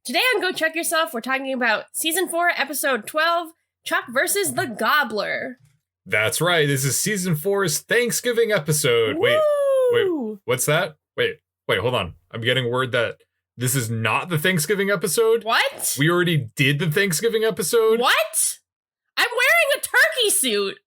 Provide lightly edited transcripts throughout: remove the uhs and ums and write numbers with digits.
Today on Go Chuck Yourself, we're talking about Season 4, Episode 12, Chuck versus the Gobbler. That's right. This is Season 4's Thanksgiving episode. Woo! Wait, what's that? Wait, hold on. I'm getting word that this is not the Thanksgiving episode. What? We already did the Thanksgiving episode. What? I'm wearing a turkey suit.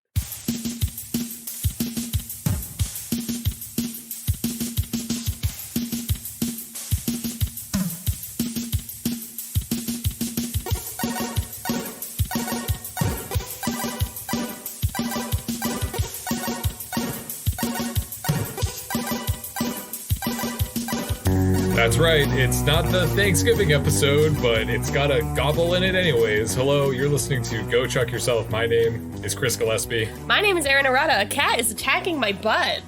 That's right. It's not the Thanksgiving episode, but it's got a gobble in it anyways. Hello, you're listening to Go Chuck Yourself. My name is Chris Gillespie. My name is Erin. A cat is attacking my butt.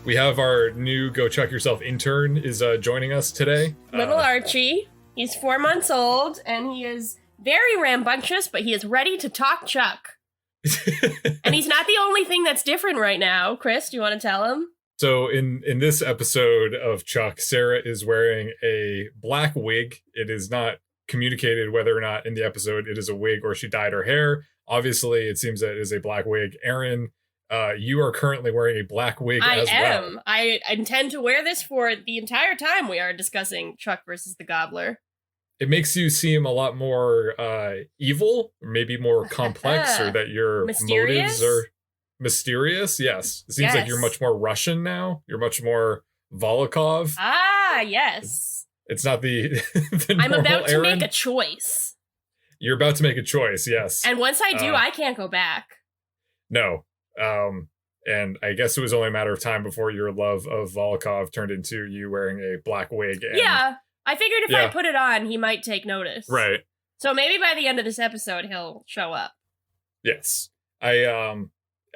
We have our new Go Chuck Yourself intern is joining us today. Little Archie. He's 4 months old, and he is very rambunctious, but he is ready to talk Chuck. And he's not the only thing that's different right now. Chris, do you want to tell him? So in this episode of Chuck, Sarah is wearing a black wig. It is not communicated whether or not in the episode it is a wig or she dyed her hair. Obviously, it seems that it is a black wig. Erin, you are currently wearing a black wig as well. I am. I intend to wear this for the entire time we are discussing Chuck versus the Gobbler. It makes you seem a lot more evil, or maybe more complex, or that your Mysterious? motives are mysterious. Yes. It seems like you're much more Russian now. You're much more Volkoff. Ah, yes. It's not the I'm about to Erin. make a choice. You're about to make a choice, yes. And once I do, I can't go back. No. And I guess it was only a matter of time before your love of Volkoff turned into you wearing a black wig. And, yeah. I figured if I put it on, he might take notice. Right. So maybe by the end of this episode, he'll show up. Yes.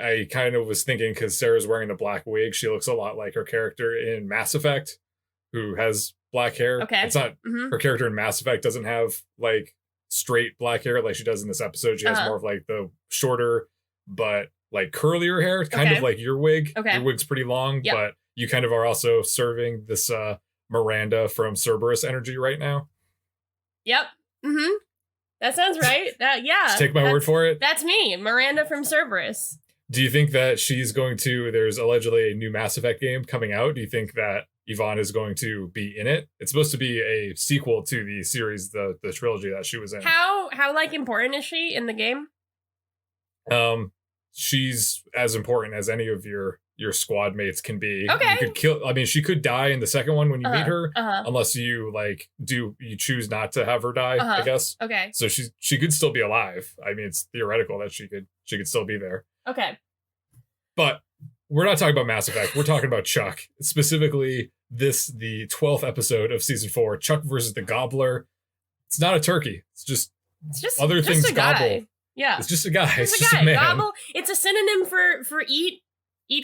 I kind of was thinking, because Sarah's wearing the black wig, she looks a lot like her character in Mass Effect, who has black hair. Okay. It's not, her character in Mass Effect doesn't have, like, straight black hair like she does in this episode. She has more of, like, the shorter, but, like, curlier hair, kind of like your wig. Okay. Your wig's pretty long, but you kind of are also serving this Miranda from Cerberus energy right now. Yep. Mm-hmm. That sounds right. Yeah. Just take my word for it. That's me, Miranda from Cerberus. Do you think that she's going to, there's allegedly a new Mass Effect game coming out. Do you think that Yvonne is going to be in it? It's supposed to be a sequel to the series, the trilogy that she was in. How like important is she in the game? She's as important as any of your squad mates can be. Okay. She could die in the second one when you meet her, unless you you choose not to have her die, I guess. Okay. So she could still be alive. I mean, it's theoretical that she could still be there. Okay. But we're not talking about Mass Effect. We're talking about Chuck. Specifically, the 12th episode of Season 4, Chuck versus the Gobbler. It's not a turkey. It's just other things a gobble. Guy. Yeah. It's just a guy. It's just a man. Gobble. It's a synonym for eat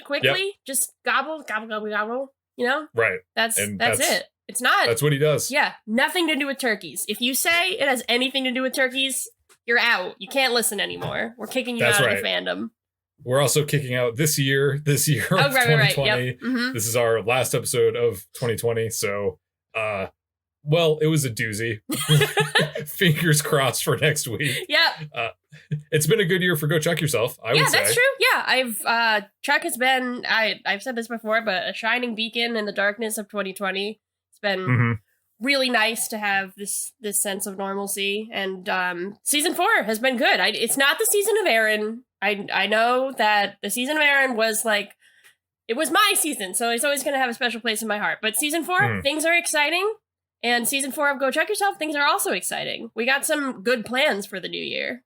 quickly. Yep. Just gobble, gobble, gobble, gobble. You know? Right. That's it. It's not. That's what he does. Yeah. Nothing to do with turkeys. If you say it has anything to do with turkeys, you're out. You can't listen anymore. We're kicking you out of the fandom. We're also kicking out this year of 2020. Right. Yep. This is our last episode of 2020. So, well, it was a doozy. Fingers crossed for next week. Yeah. It's been a good year for Go Chuck Yourself, I would say. Yeah, that's true. Yeah, Chuck has been, I've said this before, but a shining beacon in the darkness of 2020. It's been really nice to have this sense of normalcy. And season 4 has been good. It's not the season of Erin. I know that the season of Erin was it was my season, so it's always going to have a special place in my heart. But season 4, things are exciting. And season 4 of Go Chuck Yourself, things are also exciting. We got some good plans for the new year.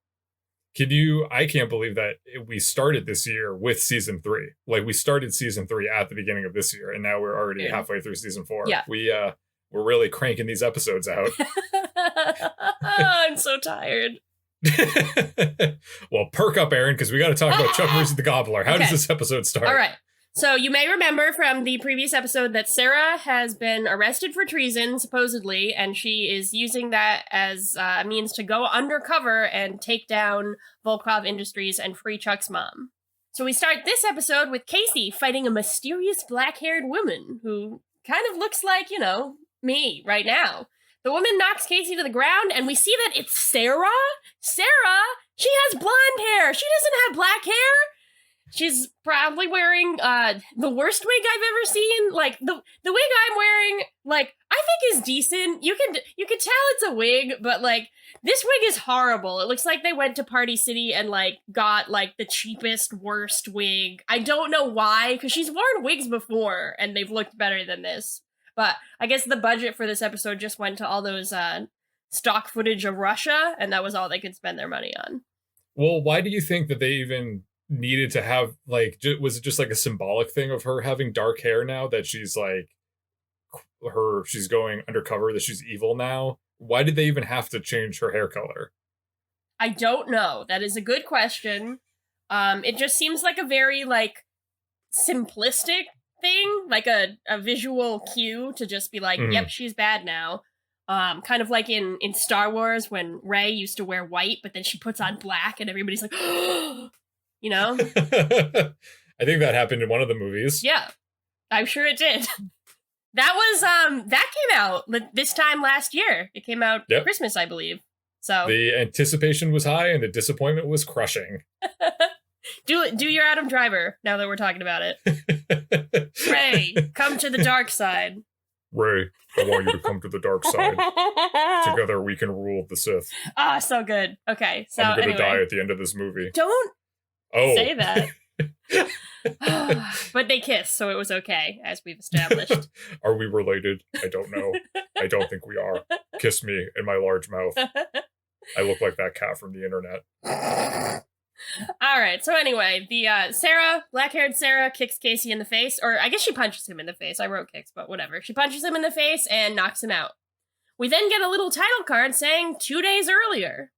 I can't believe that we started this year with season 3. We started season 3 at the beginning of this year, and now we're already halfway through season 4. Yeah. We're really cranking these episodes out. I'm so tired. Well, perk up, Erin, because we got to talk about Chuck versus the Gobbler. How does this episode start? All right. So you may remember from the previous episode that Sarah has been arrested for treason, supposedly, and she is using that as a means to go undercover and take down Volkoff Industries and free Chuck's mom. So we start this episode with Casey fighting a mysterious black-haired woman who kind of looks like, me right now. The woman knocks Casey to the ground, and we see that it's Sarah. Sarah, she has blonde hair. She doesn't have black hair. She's probably wearing the worst wig I've ever seen. Like the wig I'm wearing, like I think is decent. You can tell it's a wig, but like this wig is horrible. It looks like they went to Party City and like got like the cheapest, worst wig. I don't know why, because she's worn wigs before and they've looked better than this. But I guess the budget for this episode just went to all those stock footage of Russia, and that was all they could spend their money on. Well, why do you think that they even needed to have, like, was it just like a symbolic thing of her having dark hair now that she's like, she's going undercover, that she's evil now? Why did they even have to change her hair color? I don't know. That is a good question. It just seems like a very, like, simplistic thing, like a visual cue to just be like, yep, she's bad now. Kind of like in Star Wars when Rey used to wear white, but then she puts on black and everybody's like, you know? I think that happened in one of the movies. Yeah, I'm sure it did. That was, that came out this time last year. It came out Christmas, I believe. So the anticipation was high and the disappointment was crushing. Do your Adam Driver, now that we're talking about it. Rey, come to the dark side. Rey, I want you to come to the dark side. Together we can rule the Sith. Ah, so good. Okay, so I'm gonna anyway, die at the end of this movie. Don't say that. But they kiss, so it was okay, as we've established. Are we related? I don't know. I don't think we are. Kiss me in my large mouth. I look like that cat from the internet. All right, so anyway, the Sarah, black-haired Sarah, kicks Casey in the face, or I guess she punches him in the face. I wrote kicks, but whatever. She punches him in the face and knocks him out. We then get a little title card saying 2 days earlier.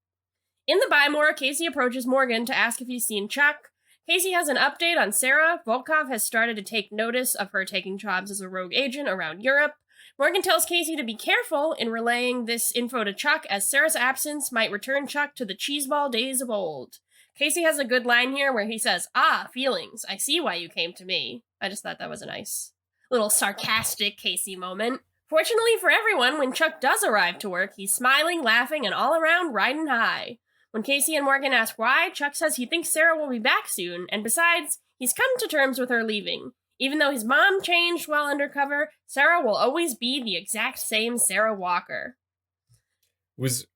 In the Bymore, Casey approaches Morgan to ask if he's seen Chuck. Casey has an update on Sarah. Volkoff has started to take notice of her taking jobs as a rogue agent around Europe. Morgan tells Casey to be careful in relaying this info to Chuck, as Sarah's absence might return Chuck to the cheeseball days of old. Casey has a good line here where he says, feelings. I see why you came to me. I just thought that was a nice little sarcastic Casey moment. Fortunately for everyone, when Chuck does arrive to work, he's smiling, laughing, and all around riding high. When Casey and Morgan ask why, Chuck says he thinks Sarah will be back soon, and besides, he's come to terms with her leaving. Even though his mom changed while undercover, Sarah will always be the exact same Sarah Walker. Was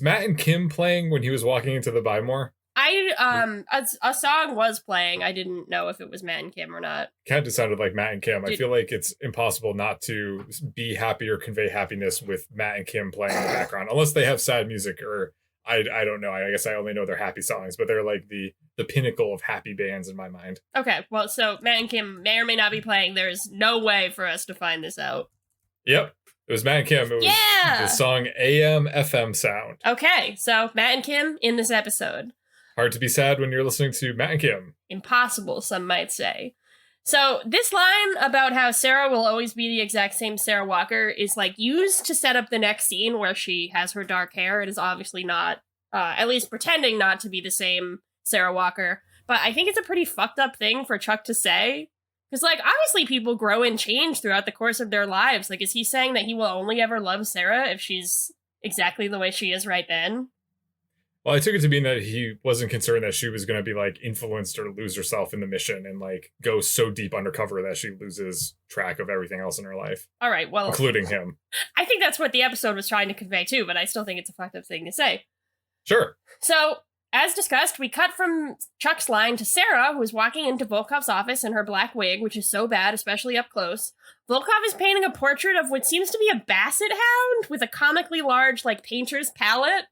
Matt and Kim playing when he was walking into the Bymore? A song was playing. I didn't know if it was Matt and Kim or not. Kind of sounded like Matt and Kim. I feel like it's impossible not to be happy or convey happiness with Matt and Kim playing in the background, unless they have sad music, or I don't know. I guess I only know their happy songs, but they're like the pinnacle of happy bands in my mind. Okay, well, so Matt and Kim may or may not be playing. There's no way for us to find this out. Yep. It was Matt and Kim. It was the song AM FM Sound. Okay, so Matt and Kim in this episode. Hard to be sad when you're listening to Matt and Kim. Impossible, some might say. So this line about how Sarah will always be the exact same Sarah Walker is like used to set up the next scene where she has her dark hair. It is obviously not, at least pretending not to be the same Sarah Walker. But I think it's a pretty fucked up thing for Chuck to say. Because, like, obviously people grow and change throughout the course of their lives. Like, is he saying that he will only ever love Sarah if she's exactly the way she is right then? Well, I took it to mean that he wasn't concerned that she was going to be, like, influenced or lose herself in the mission and, like, go so deep undercover that she loses track of everything else in her life. All right, well... including him. I think that's what the episode was trying to convey, too, but I still think it's a fucked up thing to say. Sure. So, as discussed, we cut from Chuck's line to Sarah, who is walking into Volkoff's office in her black wig, which is so bad, especially up close. Volkoff is painting a portrait of what seems to be a basset hound with a comically large, like, painter's palette.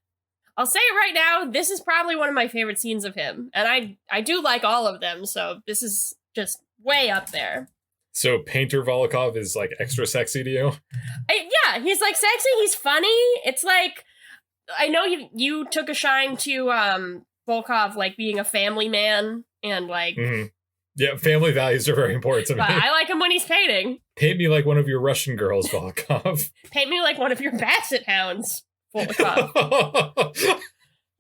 I'll say it right now, this is probably one of my favorite scenes of him. And I do like all of them, so this is just way up there. So Painter Volkoff is, like, extra sexy to you? Yeah, he's, like, sexy, he's funny. It's like, I know you took a shine to Volkoff, like, being a family man and, like... Mm-hmm. Yeah, family values are very important to me. But I like him when he's painting. Paint me like one of your Russian girls, Volkoff. Paint me like one of your basset hounds.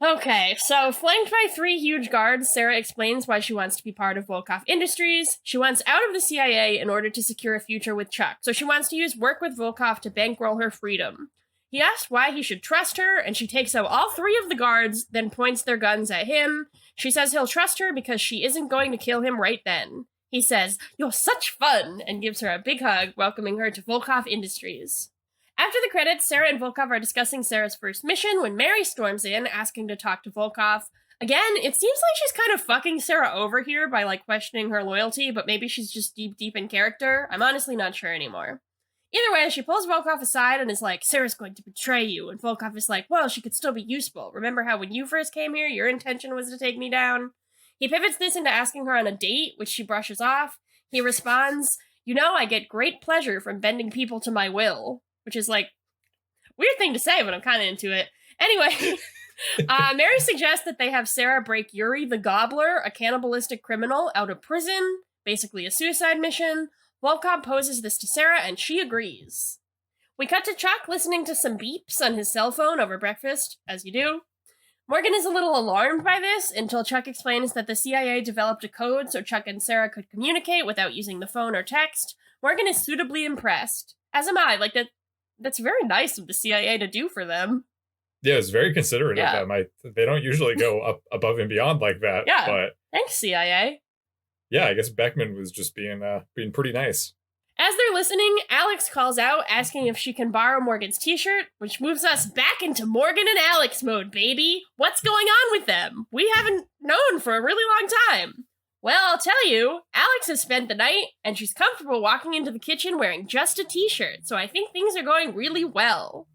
Okay, so flanked by 3 huge guards, Sarah explains why she wants to be part of Volkoff Industries. She wants out of the CIA in order to secure a future with Chuck. So she wants to use work with Volkoff to bankroll her freedom. He asks why he should trust her, and she takes out all 3 of the guards, then points their guns at him. She says he'll trust her because she isn't going to kill him right then. He says, "You're such fun," and gives her a big hug, welcoming her to Volkoff Industries. After the credits, Sarah and Volkoff are discussing Sarah's first mission when Mary storms in, asking to talk to Volkoff. Again, it seems like she's kind of fucking Sarah over here by, like, questioning her loyalty, but maybe she's just deep in character. I'm honestly not sure anymore. Either way, she pulls Volkoff aside and is like, "Sarah's going to betray you." And Volkoff is like, "Well, she could still be useful. Remember how when you first came here, your intention was to take me down?" He pivots this into asking her on a date, which she brushes off. He responds, "You know, I get great pleasure from bending people to my will," which is, like, weird thing to say, but I'm kind of into it. Anyway, Mary suggests that they have Sarah break Yuri the Gobbler, a cannibalistic criminal, out of prison, basically a suicide mission. Volkoff poses this to Sarah, and she agrees. We cut to Chuck listening to some beeps on his cell phone over breakfast, as you do. Morgan is a little alarmed by this until Chuck explains that the CIA developed a code so Chuck and Sarah could communicate without using the phone or text. Morgan is suitably impressed. As am I. Like, that's very nice of the CIA to do for them. Yeah, it's very considerate of them. They don't usually go up above and beyond like that. Yeah, but thanks, CIA. Yeah, I guess Beckman was just being pretty nice. As they're listening, Alex calls out, asking if she can borrow Morgan's t-shirt, which moves us back into Morgan and Alex mode, baby. What's going on with them? We haven't known for a really long time. Well, I'll tell you, Alex has spent the night, and she's comfortable walking into the kitchen wearing just a t-shirt, so I think things are going really well.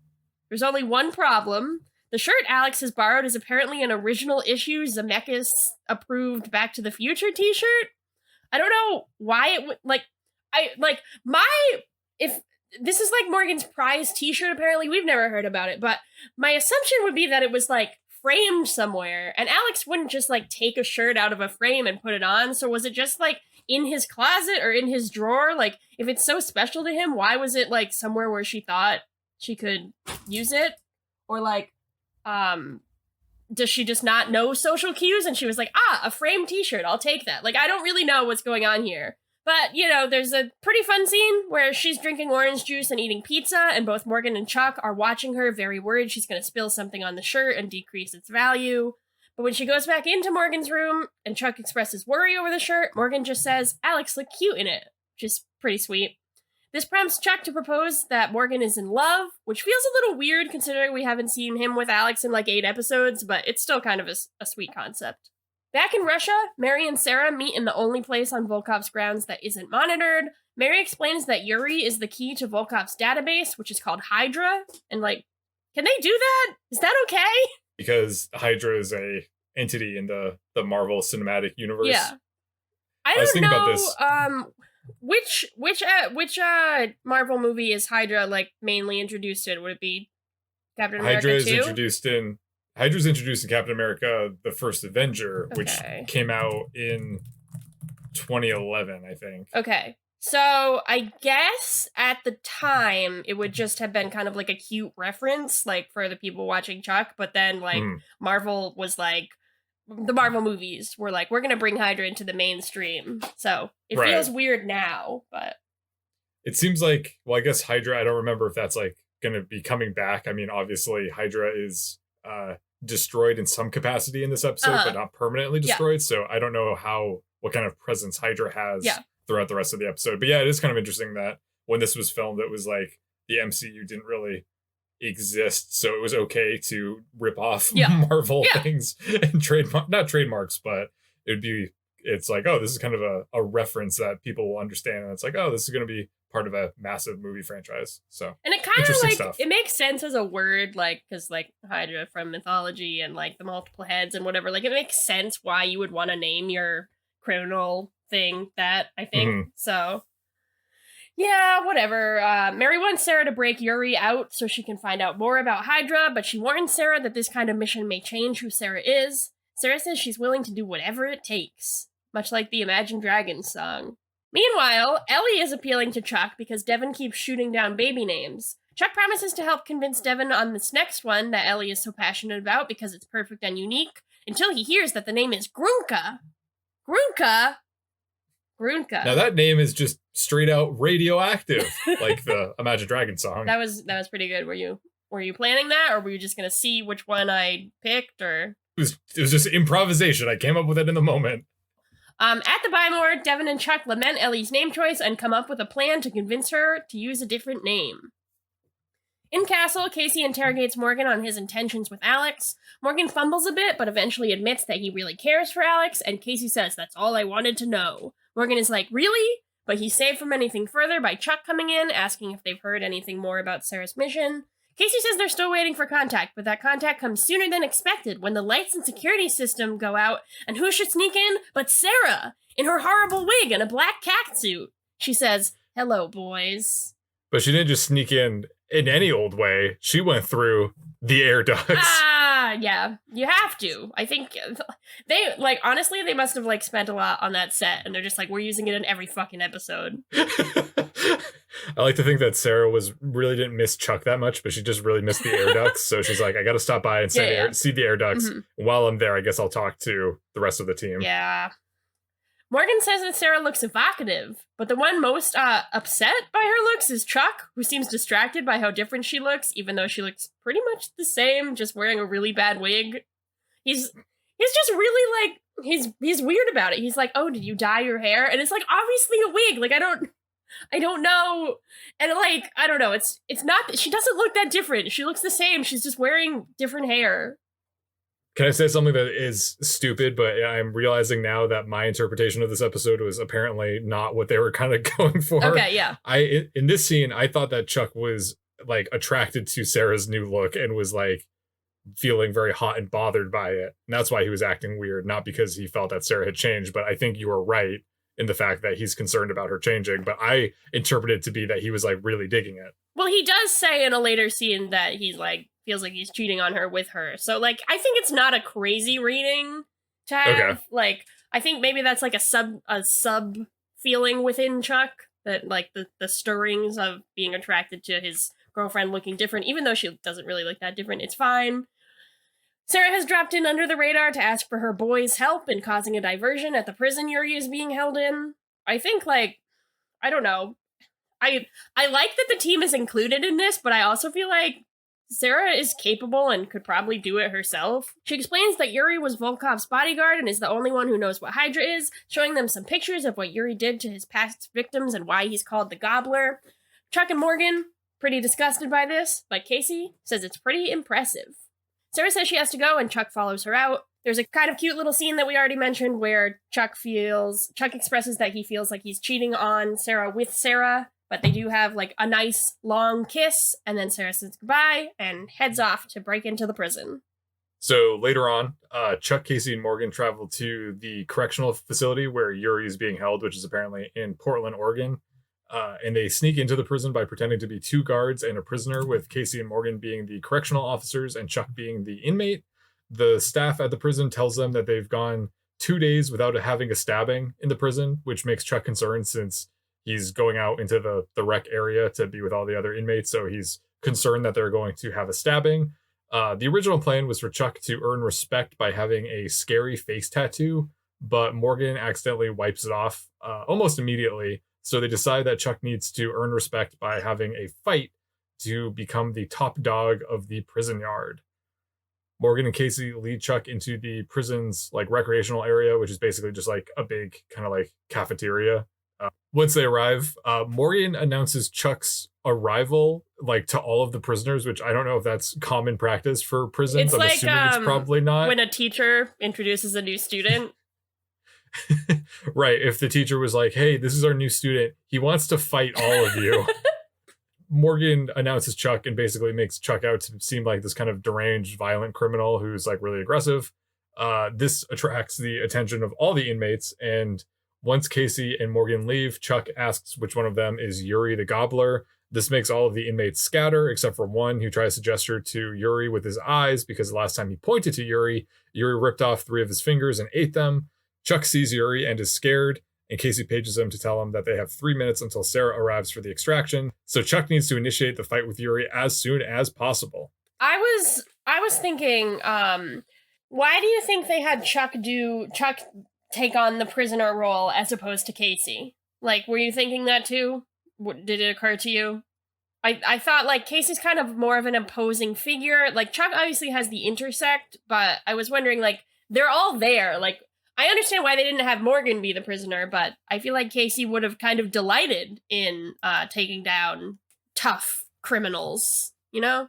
There's only one problem. The shirt Alex has borrowed is apparently an original issue Zemeckis-approved Back to the Future t-shirt. I don't know why it would, if this is like Morgan's prize t-shirt, apparently, we've never heard about it, but my assumption would be that it was, like, framed somewhere, and Alex wouldn't just, like, take a shirt out of a frame and put it on, so was it just, like, in his closet or in his drawer? Like, if it's so special to him, why was it, like, somewhere where she thought she could use it? Or, like, does she just not know social cues? And she was like, a framed t-shirt, I'll take that. Like, I don't really know what's going on here. But, you know, there's a pretty fun scene where she's drinking orange juice and eating pizza, and both Morgan and Chuck are watching her, very worried she's going to spill something on the shirt and decrease its value. But when she goes back into Morgan's room and Chuck expresses worry over the shirt, Morgan just says, "Alex looked cute in it," which is pretty sweet. This prompts Chuck to propose that Morgan is in love, which feels a little weird considering we haven't seen him with Alex in like 8 episodes, but it's still kind of a sweet concept. Back in Russia, Mary and Sarah meet in the only place on Volkoff's grounds that isn't monitored. Mary explains that Yuri is the key to Volkoff's database, which is called Hydra, and like, can they do that? Is that okay? Because Hydra is a entity in the Marvel Cinematic Universe. Yeah. I don't know about this. Which Marvel movie is Hydra like mainly introduced in? Would it be Captain America 2? Hydra's introduced in Captain America: The First Avenger, which came out in 2011, I think. Okay. So I guess at the time it would just have been kind of like a cute reference, like for the people watching Chuck, but then like Marvel was like, the Marvel movies were like, we're going to bring Hydra into the mainstream. So it feels weird now, but. It seems like, well, I guess Hydra, I don't remember if that's like going to be coming back. I mean, obviously Hydra is destroyed in some capacity in this episode, but not permanently destroyed. Yeah. So I don't know what kind of presence Hydra has throughout the rest of the episode. But yeah, it is kind of interesting that when this was filmed, it was like the MCU didn't really exist, so it was okay to rip off Marvel things and not trademarks, but it's like, oh, this is kind of a reference that people will understand, and it's like, oh, this is going to be part of a massive movie franchise. So, and it kind of like stuff. It makes sense as a word, like, because like Hydra from mythology and like the multiple heads and whatever, like it makes sense why you would want to name your criminal thing that, I think. So yeah, whatever. Mary wants Sarah to break Yuri out so she can find out more about Hydra, but she warns Sarah that this kind of mission may change who Sarah is. Sarah says she's willing to do whatever it takes, much like the Imagine Dragons song. Meanwhile, Ellie is appealing to Chuck because Devon keeps shooting down baby names. Chuck promises to help convince Devon on this next one that Ellie is so passionate about because it's perfect and unique, until he hears that the name is Grunka. Grunka? Now that name is just straight out radioactive, like the Imagine Dragons song. That was pretty good. Were you Were you planning that, or were you just going to see which one I picked, or? It was just improvisation. I came up with it in the moment. At the Bymore, Devon and Chuck lament Ellie's name choice and come up with a plan to convince her to use a different name. In Castle, Casey interrogates Morgan on his intentions with Alex. Morgan fumbles a bit, but eventually admits that he really cares for Alex, and Casey says, "That's all I wanted to know." Morgan is like, "Really?" But he's saved from anything further by Chuck coming in, asking if they've heard anything more about Sarah's mission. Casey says they're still waiting for contact, but that contact comes sooner than expected when the lights and security system go out, and who should sneak in but Sarah, in her horrible wig and a black cat suit. She says, "Hello, boys." But she didn't just sneak in any old way. She went through the air ducts. Yeah, you have to. I think they, like, honestly, they must have, like, spent a lot on that set, and they're just like, we're using it in every fucking episode. I like to think that Sarah really didn't miss Chuck that much, but she just really missed the air ducts. So she's like, I gotta stop by and see the air ducts. Mm-hmm. While I'm there, I guess I'll talk to the rest of the team. Yeah. Morgan says that Sarah looks evocative, but the one most upset by her looks is Chuck, who seems distracted by how different she looks, even though she looks pretty much the same, just wearing a really bad wig. He's just really, like, he's weird about it. He's like, "Oh, did you dye your hair?" And it's like, obviously a wig. Like, I don't know. And, like, I don't know. It's not, she doesn't look that different. She looks the same. She's just wearing different hair. Can I say something that is stupid, but I'm realizing now that my interpretation of this episode was apparently not what they were kind of going for. Okay, yeah. In this scene, I thought that Chuck was, like, attracted to Sarah's new look and was, like, feeling very hot and bothered by it. And that's why he was acting weird, not because he felt that Sarah had changed. But I think you were right in the fact that he's concerned about her changing. But I interpreted it to be that he was, like, really digging it. Well, he does say in a later scene that he's, like, feels like he's cheating on her with her. So, like, I think it's not a crazy reading to have. Okay. Like, I think maybe that's, like, a sub feeling within Chuck, that, like, the stirrings of being attracted to his girlfriend looking different, even though she doesn't really look that different. It's fine. Sarah has dropped in under the radar to ask for her boys' help in causing a diversion at the prison Yuri is being held in. I think, like, I don't know. I like that the team is included in this, but I also feel like Sarah is capable and could probably do it herself. She explains that Yuri was Volkoff's bodyguard and is the only one who knows what Hydra is, showing them some pictures of what Yuri did to his past victims and why he's called the Gobbler. Chuck and Morgan, pretty disgusted by this, but Casey says it's pretty impressive. Sarah says she has to go, and Chuck follows her out. There's a kind of cute little scene that we already mentioned where Chuck expresses that he feels like he's cheating on Sarah with Sarah, but they do have, like, a nice long kiss, and then Sarah says goodbye and heads off to break into the prison. So later on, Chuck, Casey, and Morgan travel to the correctional facility where Yuri is being held, which is apparently in Portland, Oregon. And they sneak into the prison by pretending to be two guards and a prisoner, with Casey and Morgan being the correctional officers and Chuck being the inmate. The staff at the prison tells them that they've gone 2 days without having a stabbing in the prison, which makes Chuck concerned since he's going out into the rec area to be with all the other inmates. So he's concerned that they're going to have a stabbing. The original plan was for Chuck to earn respect by having a scary face tattoo, but Morgan accidentally wipes it off almost immediately. So they decide that Chuck needs to earn respect by having a fight to become the top dog of the prison yard. Morgan and Casey lead Chuck into the prison's, like, recreational area, which is basically just like a big kind of like cafeteria. Once they arrive, Morgan announces Chuck's arrival, like, to all of the prisoners, which I don't know if that's common practice for prisons. I'm assuming it's probably not. When a teacher introduces a new student. Right, if the teacher was like, "Hey, this is our new student. He wants to fight all of you." Morgan announces Chuck and basically makes Chuck out to seem like this kind of deranged, violent criminal who's, like, really aggressive. This attracts the attention of all the inmates, and once Casey and Morgan leave, Chuck asks which one of them is Yuri the Gobbler. This makes all of the inmates scatter, except for one who tries to gesture to Yuri with his eyes, because the last time he pointed to Yuri, Yuri ripped off 3 of his fingers and ate them. Chuck sees Yuri and is scared, and Casey pages him to tell him that they have 3 minutes until Sarah arrives for the extraction. So Chuck needs to initiate the fight with Yuri as soon as possible. I was thinking, why do you think they had Chuck take on the prisoner role as opposed to Casey? Like, were you thinking that too? Did it occur to you? I thought like Casey's kind of more of an imposing figure. Like Chuck obviously has the intersect, but I was wondering like they're all there. Like I understand why they didn't have Morgan be the prisoner, but I feel like Casey would have kind of delighted in taking down tough criminals, you know?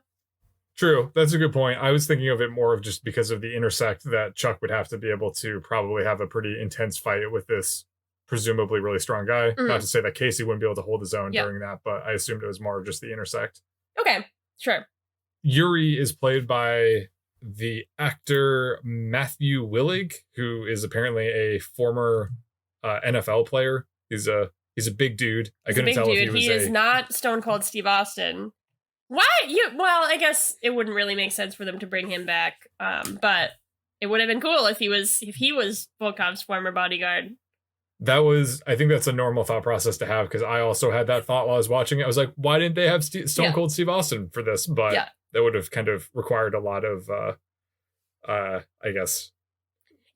True. That's a good point. I was thinking of it more of just because of the intersect that Chuck would have to be able to probably have a pretty intense fight with this presumably really strong guy. Mm-hmm. Not to say that Casey wouldn't be able to hold his own during that, but I assumed it was more of just the intersect. Okay, sure. Yuri is played by the actor Matthew Willig, who is apparently a former NFL player. He's a big dude. I couldn't tell if he was. He is not Stone Cold Steve Austin. Why? Well, I guess it wouldn't really make sense for them to bring him back. But it would have been cool if he was Volkoff's former bodyguard. I think that's a normal thought process to have, because I also had that thought while I was watching it. I was like, why didn't they have Stone Cold Steve Austin for this? But that would have kind of required a lot of, I guess.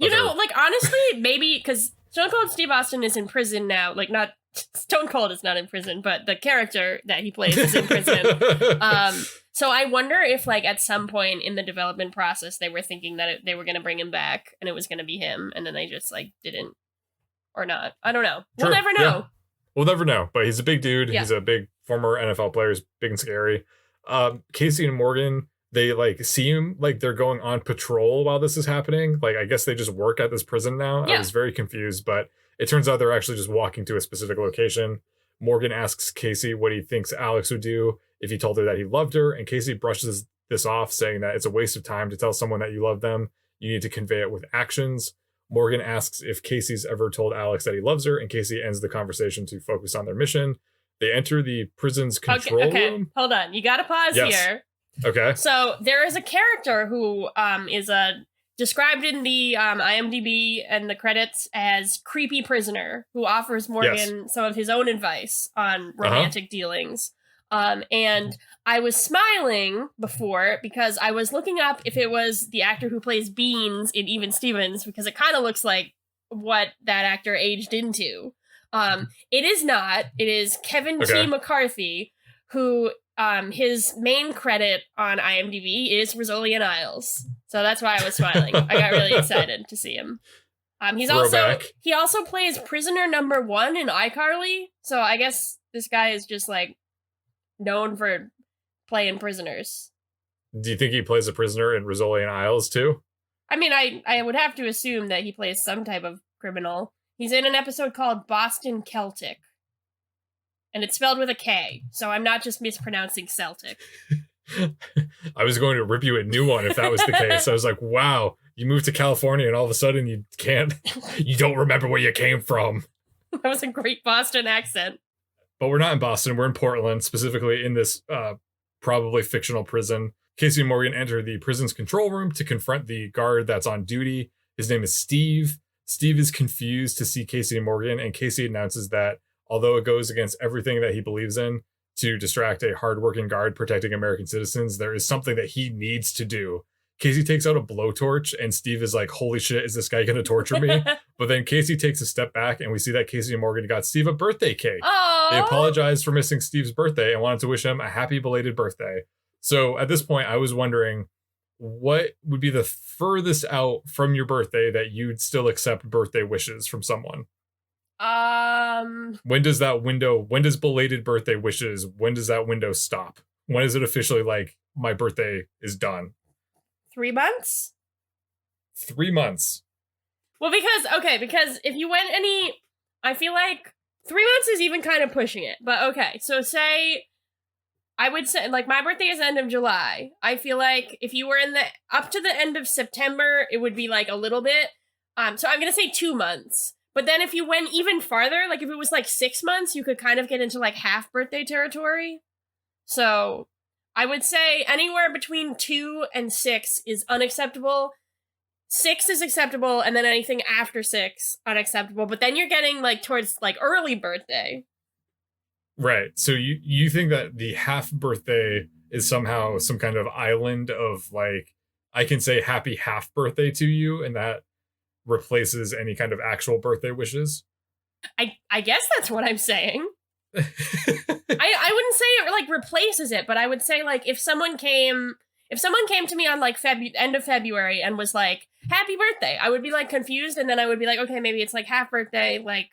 Like, honestly, maybe, because Stone Cold Steve Austin is in prison now. Like, not, Stone Cold is not in prison, but the character that he plays is in prison. So I wonder if, like, at some point in the development process, they were thinking that they were going to bring him back, and it was going to be him, and then they just, like, didn't. Or not. I don't know. We'll never know. Yeah. We'll never know. But he's a big dude. Yeah. He's a big former NFL player. He's big and scary. Casey and Morgan, they like seem like they're going on patrol while this is happening. Like, I guess they just work at this prison now. Yeah. I was very confused, but it turns out they're actually just walking to a specific location. Morgan asks Casey what he thinks Alex would do if he told her that he loved her. And Casey brushes this off, saying that it's a waste of time to tell someone that you love them. You need to convey it with actions. Morgan asks if Casey's ever told Alex that he loves her, and Casey ends the conversation to focus on their mission. They enter the prison's control room. Hold on. You got to pause here. Okay. So there is a character who is described in the IMDb and the credits as creepy prisoner, who offers Morgan some of his own advice on romantic dealings. And I was smiling before because I was looking up if it was the actor who plays Beans in Even Stevens, because it kind of looks like what that actor aged into. It is not. It is Kevin T. McCarthy, who his main credit on IMDb is Rizzoli and Isles. So that's why I was smiling. I got really excited to see him. He also plays prisoner number 1 in iCarly. So I guess this guy is just like known for playing prisoners. Do you think he plays a prisoner in Rizzoli and Isles too? I mean, I would have to assume that he plays some type of criminal. He's in an episode called Boston Celtic. And it's spelled with a K, so I'm not just mispronouncing Celtic. I was going to rip you a new one if that was the case. I was like, wow, you moved to California and all of a sudden you don't remember where you came from. That was a great Boston accent. But we're not in Boston. We're in Portland, specifically in this probably fictional prison. Casey and Morgan enter the prison's control room to confront the guard that's on duty. His name is Steve. Steve is confused to see Casey and Morgan, and Casey announces that although it goes against everything that he believes in to distract a hardworking guard protecting American citizens, there is something that he needs to do. Casey takes out a blowtorch, and Steve is like, holy shit, is this guy going to torture me? But then Casey takes a step back, and we see that Casey and Morgan got Steve a birthday cake. Aww. They apologized for missing Steve's birthday and wanted to wish him a happy belated birthday. So at this point, I was wondering, what would be the furthest out from your birthday that you'd still accept birthday wishes from someone? When does belated birthday wishes, when does that window stop? When is it officially like, my birthday is done? 3 months? 3 months. Well, because if you went I feel like 3 months is even kind of pushing it. But okay, so I would say, like, my birthday is end of July. I feel like if you were up to the end of September, it would be like a little bit. So I'm going to say 2 months. But then if you went even farther, like if it was like 6 months, you could kind of get into like half birthday territory. So I would say anywhere between 2 and 6 is unacceptable. 6 is acceptable, and then anything after 6, unacceptable. But then you're getting like towards like early birthday. Right. So you think that the half birthday is somehow some kind of island of like, I can say happy half birthday to you, and that replaces any kind of actual birthday wishes? I guess that's what I'm saying. I wouldn't say it like replaces it, but I would say like if someone came to me on like end of February and was like, happy birthday, I would be like confused, and then I would be like, okay, maybe it's like half birthday, like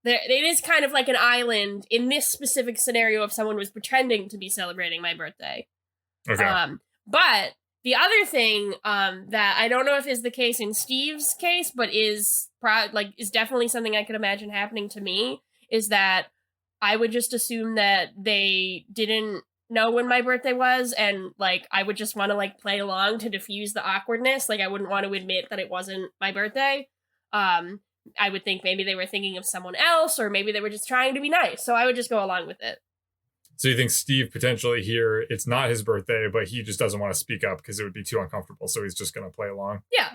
it is kind of like an island in this specific scenario if someone was pretending to be celebrating my birthday. Okay. But the other thing that I don't know if is the case in Steve's case, but is definitely something I could imagine happening to me, is that I would just assume that they didn't know when my birthday was, and like I would just want to like play along to diffuse the awkwardness. Like I wouldn't want to admit that it wasn't my birthday. I would think maybe they were thinking of someone else, or maybe they were just trying to be nice. So I would just go along with it. So you think Steve potentially here, it's not his birthday, but he just doesn't want to speak up because it would be too uncomfortable. So he's just going to play along. Yeah,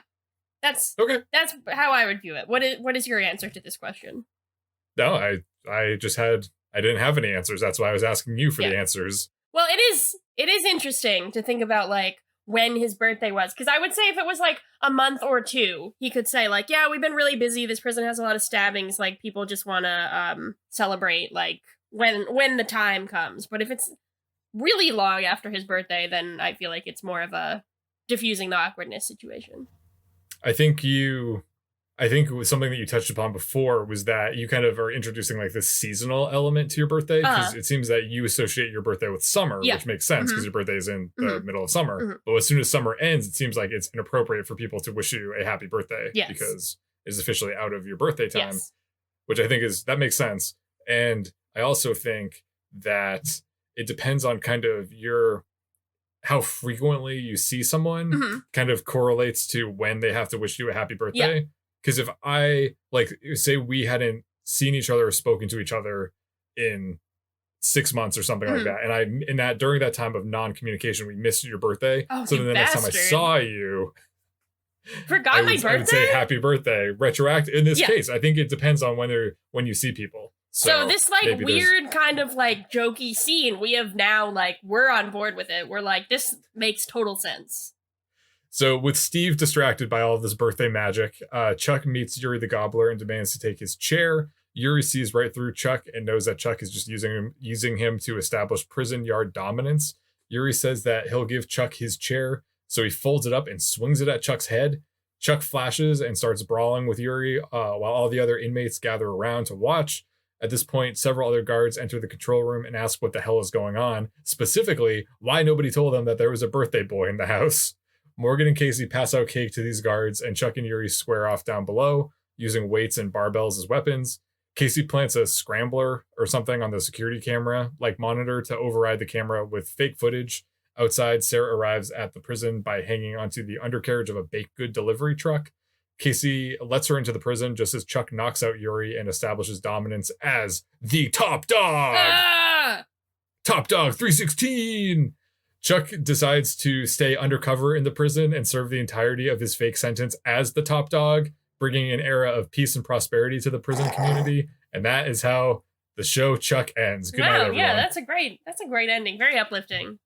that's okay. That's how I would view it. What is your answer to this question? No, I didn't have any answers. That's why I was asking you for the answers. Well, it is interesting to think about like when his birthday was, because I would say if it was like a month or two, he could say like, yeah, we've been really busy. This prison has a lot of stabbings. Like people just want to celebrate like when the time comes. But if it's really long after his birthday, then I feel like it's more of a diffusing the awkwardness situation. I think it was something that you touched upon before was that you kind of are introducing like this seasonal element to your birthday, because it seems that you associate your birthday with summer, which makes sense because your birthday is in the middle of summer. But as soon as summer ends, it seems like it's inappropriate for people to wish you a happy birthday because it's officially out of your birthday time, which I think that makes sense. And I also think that it depends on kind of how frequently you see someone kind of correlates to when they have to wish you a happy birthday. Because if I, like, say we hadn't seen each other or spoken to each other in 6 months or something like that, and during that time of non-communication, we missed your birthday. So then the next time I saw you, forgot my birthday? I would say happy birthday, retroact. In this case, I think it depends on when you see people. So this like weird kind of like jokey scene, we have now like, we're on board with it. We're like, this makes total sense. So with Steve distracted by all of this birthday magic, Chuck meets Yuri the Gobbler and demands to take his chair. Yuri sees right through Chuck and knows that Chuck is just using him to establish prison yard dominance. Yuri says that he'll give Chuck his chair, so he folds it up and swings it at Chuck's head. Chuck flashes and starts brawling with Yuri while all the other inmates gather around to watch. At this point, several other guards enter the control room and ask what the hell is going on. Specifically, why nobody told them that there was a birthday boy in the house. Morgan and Casey pass out cake to these guards, and Chuck and Yuri square off down below, using weights and barbells as weapons. Casey plants a scrambler or something on the security camera, like monitor, to override the camera with fake footage. Outside, Sarah arrives at the prison by hanging onto the undercarriage of a baked good delivery truck. Casey lets her into the prison just as Chuck knocks out Yuri and establishes dominance as the top dog! Top dog 316! Chuck decides to stay undercover in the prison and serve the entirety of his fake sentence as the top dog, bringing an era of peace and prosperity to the prison community. And that is how the show Chuck ends. Good night, everyone. Yeah, that's a great ending. Very uplifting.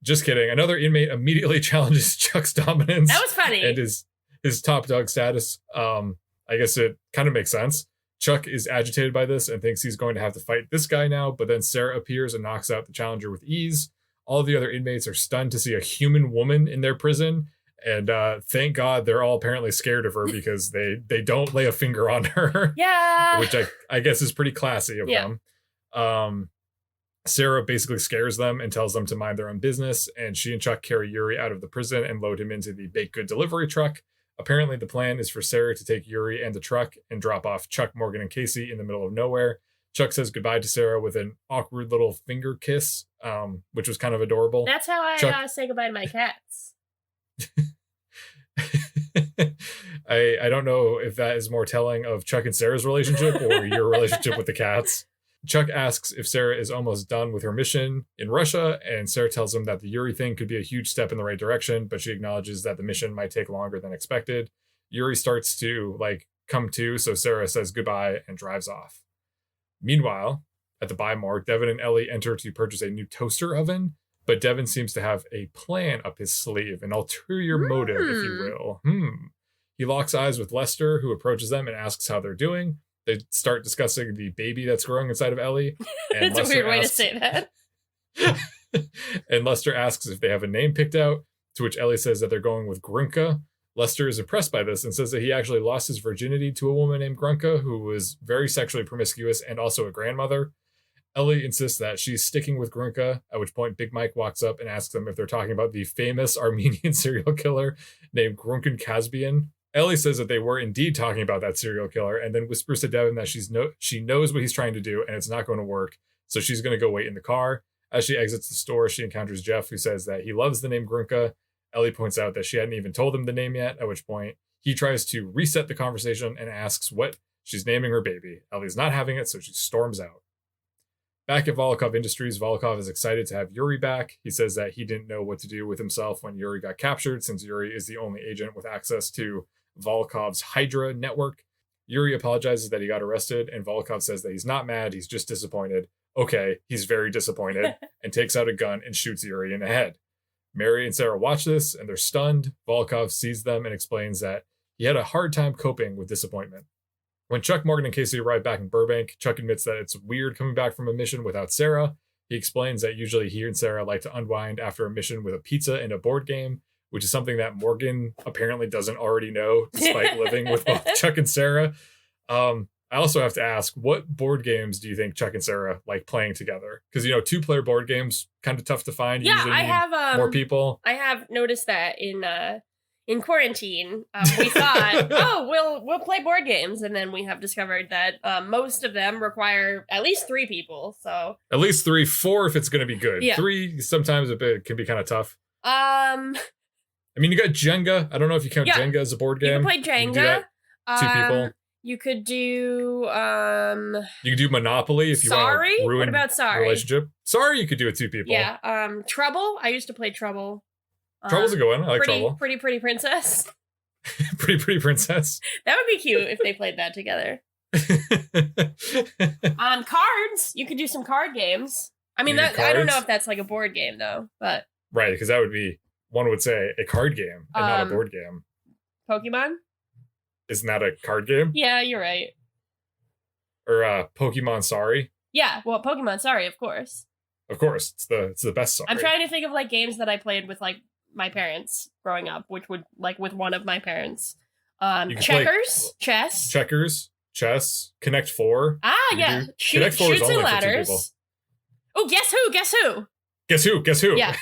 Just kidding. Another inmate immediately challenges Chuck's dominance. That was funny. And his top dog status. I guess it kind of makes sense. Chuck is agitated by this and thinks he's going to have to fight this guy now, but then Sarah appears and knocks out the challenger with ease. All the other inmates are stunned to see a human woman in their prison, and thank God they're all apparently scared of her because they don't lay a finger on her. Yeah. Which I guess is pretty classy of them. Sarah basically scares them and tells them to mind their own business, and she and Chuck carry Yuri out of the prison and load him into the baked good delivery truck. Apparently the plan is for Sarah to take Yuri and the truck and drop off Chuck, Morgan, and Casey in the middle of nowhere. Chuck says goodbye to Sarah with an awkward little finger kiss, which was kind of adorable. That's how I say goodbye to my cats. I don't know if that is more telling of Chuck and Sarah's relationship or your relationship with the cats. Chuck asks if Sarah is almost done with her mission in Russia, and Sarah tells him that the Yuri thing could be a huge step in the right direction, but she acknowledges that the mission might take longer than expected. Yuri starts to come to, so Sarah says goodbye and drives off. Meanwhile, at the buy mart, Devon and Ellie enter to purchase a new toaster oven, but Devon seems to have a plan up his sleeve, an ulterior motive, if you will. He locks eyes with Lester, who approaches them and asks how they're doing. They start discussing the baby that's growing inside of Ellie. And It's a weird way to say that. And Lester asks if they have a name picked out, to which Ellie says that they're going with Grunka. Lester is impressed by this and says that he actually lost his virginity to a woman named Grunka, who was very sexually promiscuous and also a grandmother. Ellie insists that she's sticking with Grunka, at which point Big Mike walks up and asks them if they're talking about the famous Armenian serial killer named Grunkin Kazbian. Ellie says that they were indeed talking about that serial killer, and then whispers to Devon that she knows what he's trying to do and it's not going to work, so she's going to go wait in the car. As she exits the store, she encounters Jeff, who says that he loves the name Grunka. Ellie points out that she hadn't even told him the name yet, at which point he tries to reset the conversation and asks what she's naming her baby. Ellie's not having it, so she storms out. Back at Volkoff Industries, Volkoff is excited to have Yuri back. He says that he didn't know what to do with himself when Yuri got captured, since Yuri is the only agent with access to Volkoff's Hydra network. Yuri apologizes that he got arrested, and Volkoff says that he's not mad, he's just disappointed. Okay, he's very disappointed, and takes out a gun and shoots Yuri in the head. Mary and Sarah watch this, and they're stunned. Volkoff sees them and explains that he had a hard time coping with disappointment. When Chuck, Morgan, and Casey arrive back in Burbank, Chuck admits that it's weird coming back from a mission without Sarah. He explains that usually he and Sarah like to unwind after a mission with a pizza and a board game, which is something that Morgan apparently doesn't already know, despite living with both Chuck and Sarah. I also have to ask, what board games do you think Chuck and Sarah like playing together? Because, you know, 2-player board games, kind of tough to find. Yeah, usually I have more people. I have noticed that in quarantine, we thought, oh, we'll play board games, and then we have discovered that most of them require at least 3 people. So at least 3, 4 if it's going to be good. Yeah. 3 sometimes can be kind of tough. I mean, you got Jenga. I don't know if you count Jenga as a board game. You can play Jenga. 2 people. You could do You could do Monopoly if you want to ruin what about Sorry? Relationship. Sorry, you could do it 2 people. Yeah. Trouble. I used to play Trouble. Trouble's a good one. I like Trouble. Pretty Princess. Pretty Princess. That would be cute if they played that together. Cards. You could do some card games. I mean, I don't know if that's like a board game though, but right, because that would be, one would say, a card game and not a board game. Pokemon. Isn't that a card game? Yeah, you're right. Or Pokemon Sorry. Yeah, well, Pokemon Sorry, of course. Of course, it's the best Sorry. I'm trying to think of like games that I played with like my parents growing up, which would like with one of my parents. Checkers, chess, Connect 4. Ah, yeah. Connect 4 Shoots and ladders. Oh, guess who? Yeah.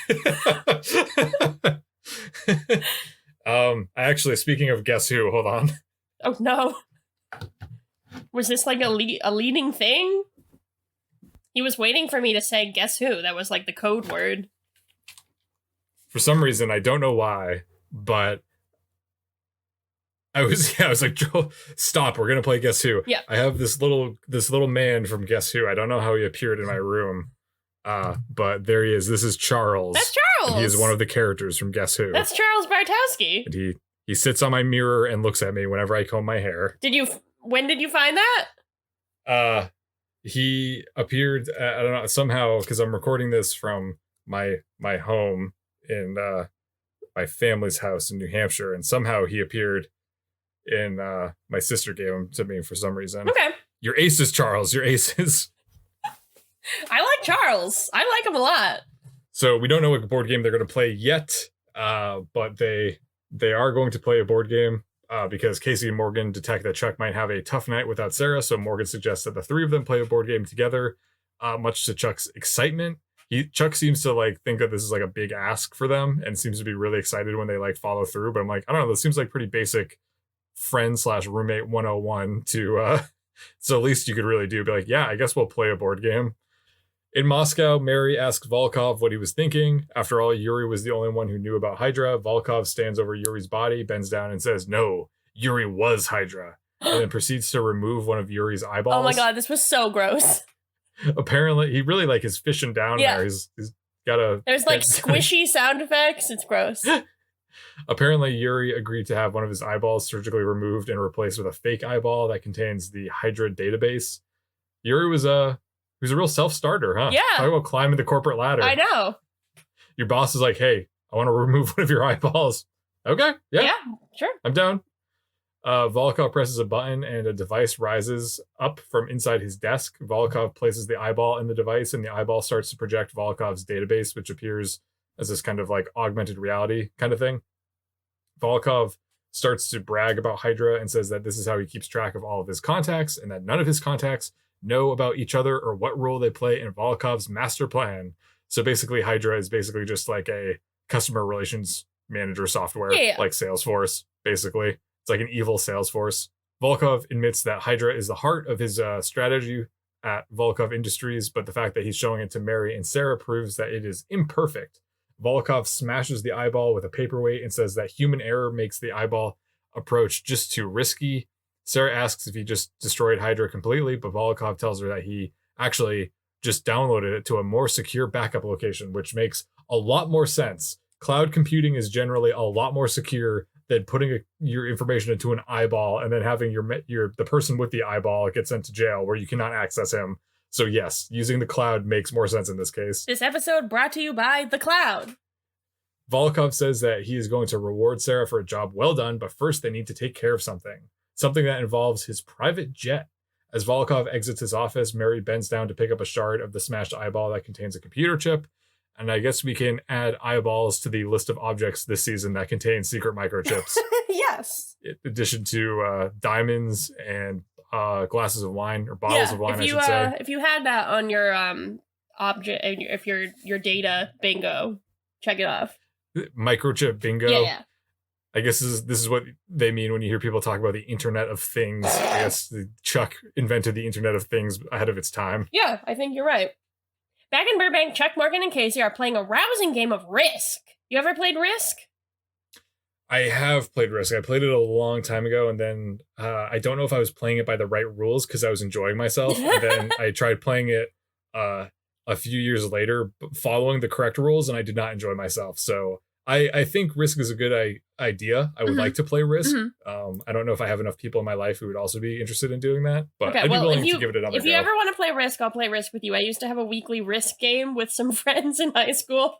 Actually, speaking of Guess Who, hold on. Oh no. Was this like a leading thing? He was waiting for me to say Guess Who. That was like the code word. For some reason, I don't know why, but I was like, Joel, stop, we're gonna play Guess Who. Yeah. I have this little man from Guess Who. I don't know how he appeared in my room. But there he is. This is Charles. That's Charles. And he is one of the characters from Guess Who. That's Charles Bartowski. And he sits on my mirror and looks at me whenever I comb my hair. When did you find that? He appeared, I don't know, somehow, because I'm recording this from my home in my family's house in New Hampshire, and somehow he appeared in my sister gave him to me for some reason. Okay. Your aces, Charles. Your aces. I like Charles. I like him a lot. So we don't know what board game they're going to play yet, but they are going to play a board game because Casey and Morgan detect that Chuck might have a tough night without Sarah, so Morgan suggests that the 3 of them play a board game together, much to Chuck's excitement. Chuck seems to like think that this is like a big ask for them and seems to be really excited when they like follow through, but I'm like, I don't know, this seems like pretty basic friend/roommate 101 to so at least you could really be like, yeah, I guess we'll play a board game. In Moscow, Mary asks Volkoff what he was thinking. After all, Yuri was the only one who knew about Hydra. Volkoff stands over Yuri's body, bends down, and says, "No, Yuri was Hydra," and then proceeds to remove one of Yuri's eyeballs. Oh my god, this was so gross. Apparently, he really like is fishing down there. He's got a... There's like squishy sound effects. It's gross. Apparently, Yuri agreed to have one of his eyeballs surgically removed and replaced with a fake eyeball that contains the Hydra database. Yuri was a real self-starter, huh? Yeah. Talk about climbing the corporate ladder. I know. Your boss is like, hey, I want to remove one of your eyeballs. Okay, yeah, sure. I'm down. Volkoff presses a button and a device rises up from inside his desk. Volkoff places the eyeball in the device, and the eyeball starts to project Volkoff's database, which appears as this kind of like augmented reality kind of thing. Volkoff starts to brag about Hydra and says that this is how he keeps track of all of his contacts and that none of his contacts know about each other or what role they play in Volkoff's master plan. So basically, Hydra is basically just like a customer relations manager software, like Salesforce, basically. It's like an evil Salesforce. Volkoff admits that Hydra is the heart of his strategy at Volkoff Industries, but the fact that he's showing it to Mary and Sarah proves that it is imperfect. Volkoff smashes the eyeball with a paperweight and says that human error makes the eyeball approach just too risky. Sarah asks if he just destroyed Hydra completely, but Volkoff tells her that he actually just downloaded it to a more secure backup location, which makes a lot more sense. Cloud computing is generally a lot more secure than putting your information into an eyeball and then having the person with the eyeball get sent to jail where you cannot access him. So yes, using the cloud makes more sense in this case. This episode brought to you by the cloud. Volkoff says that he is going to reward Sarah for a job well done, but first they need to take care of something that involves his private jet. As Volkoff exits his office, Mary bends down to pick up a shard of the smashed eyeball that contains a computer chip. And I guess we can add eyeballs to the list of objects this season that contain secret microchips. Yes. In addition to diamonds and glasses of wine or bottles of wine, I should say. If you had that on your object, if your data bingo, check it off. Microchip bingo. Yeah. I guess this is what they mean when you hear people talk about the Internet of Things. I guess Chuck invented the Internet of Things ahead of its time. Yeah, I think you're right. Back in Burbank, Chuck, Morgan, and Casey are playing a rousing game of Risk. You ever played Risk? I have played Risk. I played it a long time ago, and then I don't know if I was playing it by the right rules because I was enjoying myself. And then I tried playing it a few years later, following the correct rules, and I did not enjoy myself. So I think Risk is a good idea. I would like to play Risk. I don't know if I have enough people in my life who would also be interested in doing that, but I'd be willing to give it another go. If you ever want to play Risk, I'll play Risk with you. I used to have a weekly Risk game with some friends in high school.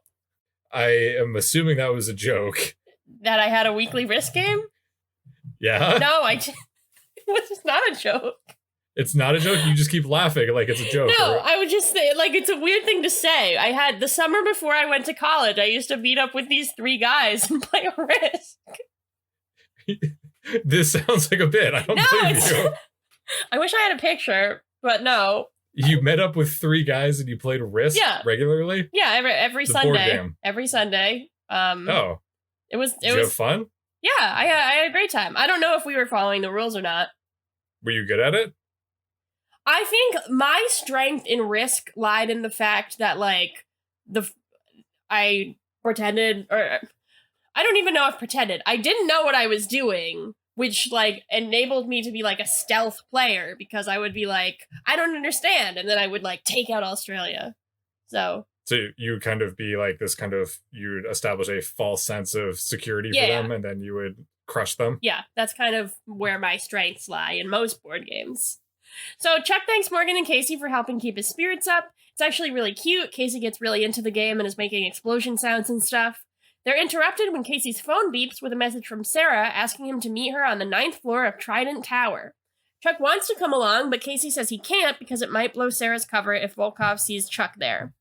I am assuming that was a joke. That I had a weekly Risk game? Yeah. No, it was not a joke. It's not a joke? You just keep laughing like it's a joke. No, I would just say, like, it's a weird thing to say. I had, the summer before I went to college, I used to meet up with these 3 guys and play Risk. This sounds like a bit. I don't believe you. I wish I had a picture, but no. You met up with 3 guys and you played Risk regularly? Yeah, every the Sunday. Board game. Every Sunday. It was Did you have fun? Yeah, I had a great time. I don't know if we were following the rules or not. Were you good at it? I think my strength in Risk lied in the fact that, like, I pretended, or I don't even know if pretended. I didn't know what I was doing, which, like, enabled me to be, like, a stealth player, because I would be like, I don't understand, and then I would, like, take out Australia. So you would kind of be, like, this kind of, you would establish a false sense of security for them, and then you would crush them? Yeah, that's kind of where my strengths lie in most board games. So Chuck thanks Morgan and Casey for helping keep his spirits up. It's actually really cute. Casey gets really into the game and is making explosion sounds and stuff. They're interrupted when Casey's phone beeps with a message from Sarah asking him to meet her on the 9th floor of Trident Tower. Chuck wants to come along, but Casey says he can't because it might blow Sarah's cover if Volkoff sees Chuck there.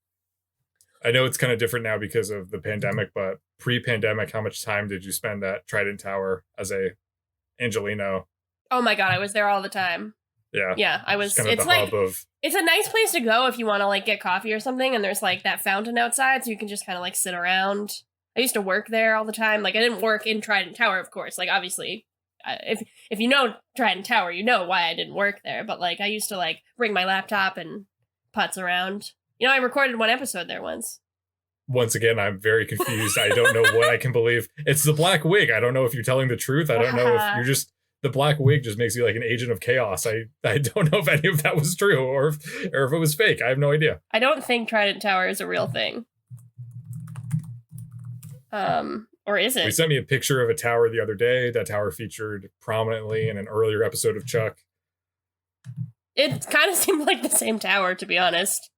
I know it's kind of different now because of the pandemic, but pre-pandemic, how much time did you spend at Trident Tower as a Angelino? Oh my god, I was there all the time. Yeah, I was. It's like, it's a nice place to go if you want to, like, get coffee or something, and there's, like, that fountain outside, so you can just kind of, like, sit around. I used to work there all the time. Like, I didn't work in Trident Tower, of course. Like, obviously, if you know Trident Tower, you know why I didn't work there. But, like, I used to, like, bring my laptop and putz around. You know, I recorded 1 episode there once. Once again, I'm very confused. I don't know what I can believe. It's the black wig. I don't know if you're telling the truth. I don't know if you're just... The black wig just makes you like an agent of chaos. I don't know if any of that was true or if it was fake. I have no idea. I don't think Trident Tower is a real thing. Or is it? You sent me a picture of a tower the other day. That tower featured prominently in an earlier episode of Chuck. It kind of seemed like the same tower, to be honest.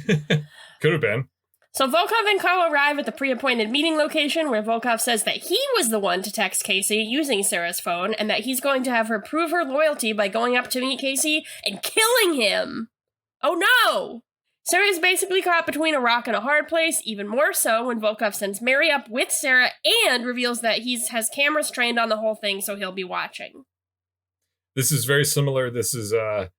Could have been. So Volkoff and Co arrive at the pre-appointed meeting location where Volkoff says that he was the one to text Casey using Sarah's phone and that he's going to have her prove her loyalty by going up to meet Casey and killing him. Oh no! Sarah is basically caught between a rock and a hard place, even more so when Volkoff sends Mary up with Sarah and reveals that he has cameras trained on the whole thing so he'll be watching. This is very similar. This is I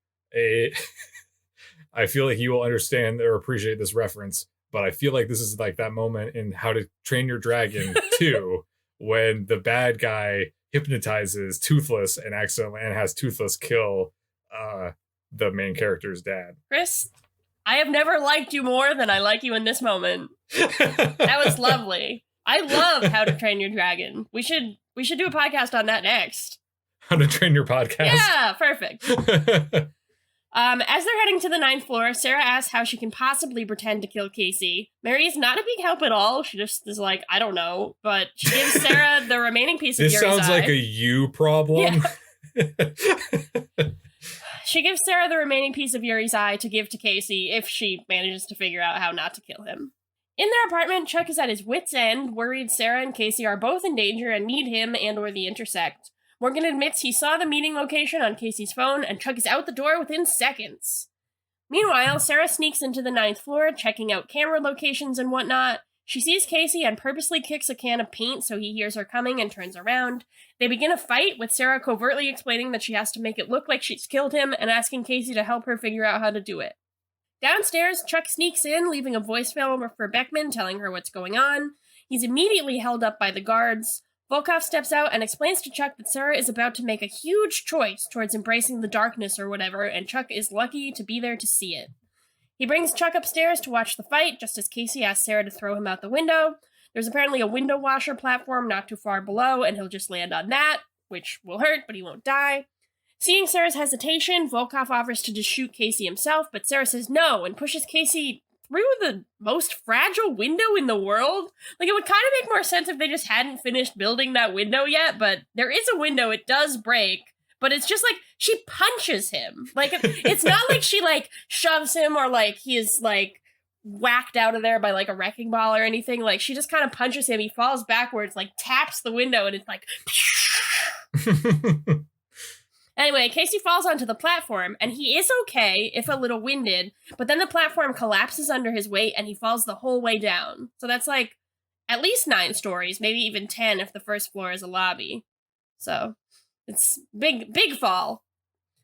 feel like you will understand or appreciate this reference, but I feel like this is like that moment in How to Train Your Dragon 2 when the bad guy hypnotizes Toothless and has Toothless kill the main character's dad. Chris, I have never liked you more than I like you in this moment. That was lovely. I love How to Train Your Dragon. We should do a podcast on that next. How to Train Your Podcast. Yeah, perfect. As they're heading to the 9th floor, Sarah asks how she can possibly pretend to kill Casey. Mary is not a big help at all. She just is like, I don't know. But she gives Sarah the remaining piece of Yuri's eye. This sounds like a you problem. Yeah. She gives Sarah the remaining piece of Yuri's eye to give to Casey if she manages to figure out how not to kill him. In their apartment, Chuck is at his wit's end, worried Sarah and Casey are both in danger and need him and or the intersect. Morgan admits he saw the meeting location on Casey's phone, and Chuck is out the door within seconds. Meanwhile, Sarah sneaks into the 9th floor, checking out camera locations and whatnot. She sees Casey and purposely kicks a can of paint so he hears her coming and turns around. They begin a fight, with Sarah covertly explaining that she has to make it look like she's killed him and asking Casey to help her figure out how to do it. Downstairs, Chuck sneaks in, leaving a voicemail for Beckman telling her what's going on. He's immediately held up by the guards. Volkoff steps out and explains to Chuck that Sarah is about to make a huge choice towards embracing the darkness or whatever, and Chuck is lucky to be there to see it. He brings Chuck upstairs to watch the fight, just as Casey asks Sarah to throw him out the window. There's apparently a window washer platform not too far below, and he'll just land on that, which will hurt, but he won't die. Seeing Sarah's hesitation, Volkoff offers to just shoot Casey himself, but Sarah says no and pushes Casey through the most fragile window in the world. Like, it would kind of make more sense if they just hadn't finished building that window yet, but there is a window, it does break. But it's just like, she punches him. Like, it's not like she, like, shoves him or, like, he is, like, whacked out of there by, like, a wrecking ball or anything. Like, she just kind of punches him. He falls backwards, like, taps the window, and it's like... Anyway, Casey falls onto the platform, and he is okay, if a little winded, but then the platform collapses under his weight, and he falls the whole way down. So that's, like, at least 9 stories, maybe even 10 if the first floor is a lobby. So... it's big fall.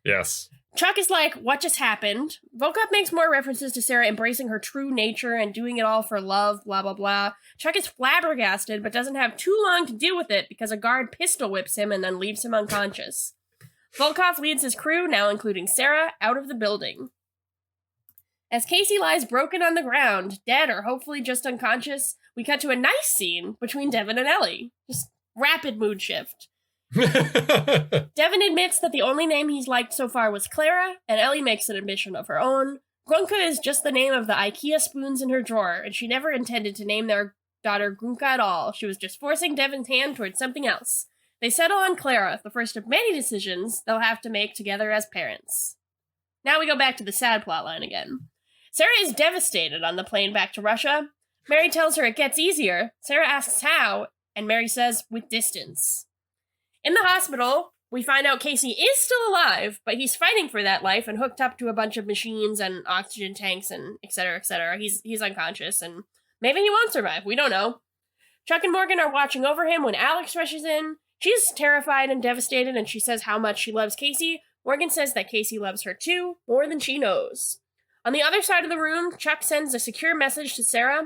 Yes. Chuck is like, what just happened? Volkoff makes more references to Sarah embracing her true nature and doing it all for love, blah, blah, blah. Chuck is flabbergasted, but doesn't have too long to deal with it because a guard pistol whips him and then leaves him unconscious. Volkoff leads his crew, now including Sarah, out of the building. As Casey lies broken on the ground, dead or hopefully just unconscious, we cut to a nice scene between Devon and Ellie. Just rapid mood shift. Devon admits that the only name he's liked so far was Clara, and Ellie makes an admission of her own. Grunka is just the name of the IKEA spoons in her drawer, and she never intended to name their daughter Grunka at all. She was just forcing Devon's hand towards something else. They settle on Clara, the first of many decisions they'll have to make together as parents. Now we go back to the sad plotline again. Sarah is devastated on the plane back to Russia. Mary tells her it gets easier. Sarah asks how, and Mary says, with distance. In the hospital, we find out Casey is still alive, but he's fighting for that life and hooked up to a bunch of machines and oxygen tanks and et cetera, et cetera. He's unconscious, and maybe he won't survive. We don't know. Chuck and Morgan are watching over him when Alex rushes in. She's terrified and devastated, and she says how much she loves Casey. Morgan says that Casey loves her too, more than she knows. On the other side of the room, Chuck sends a secure message to Sarah.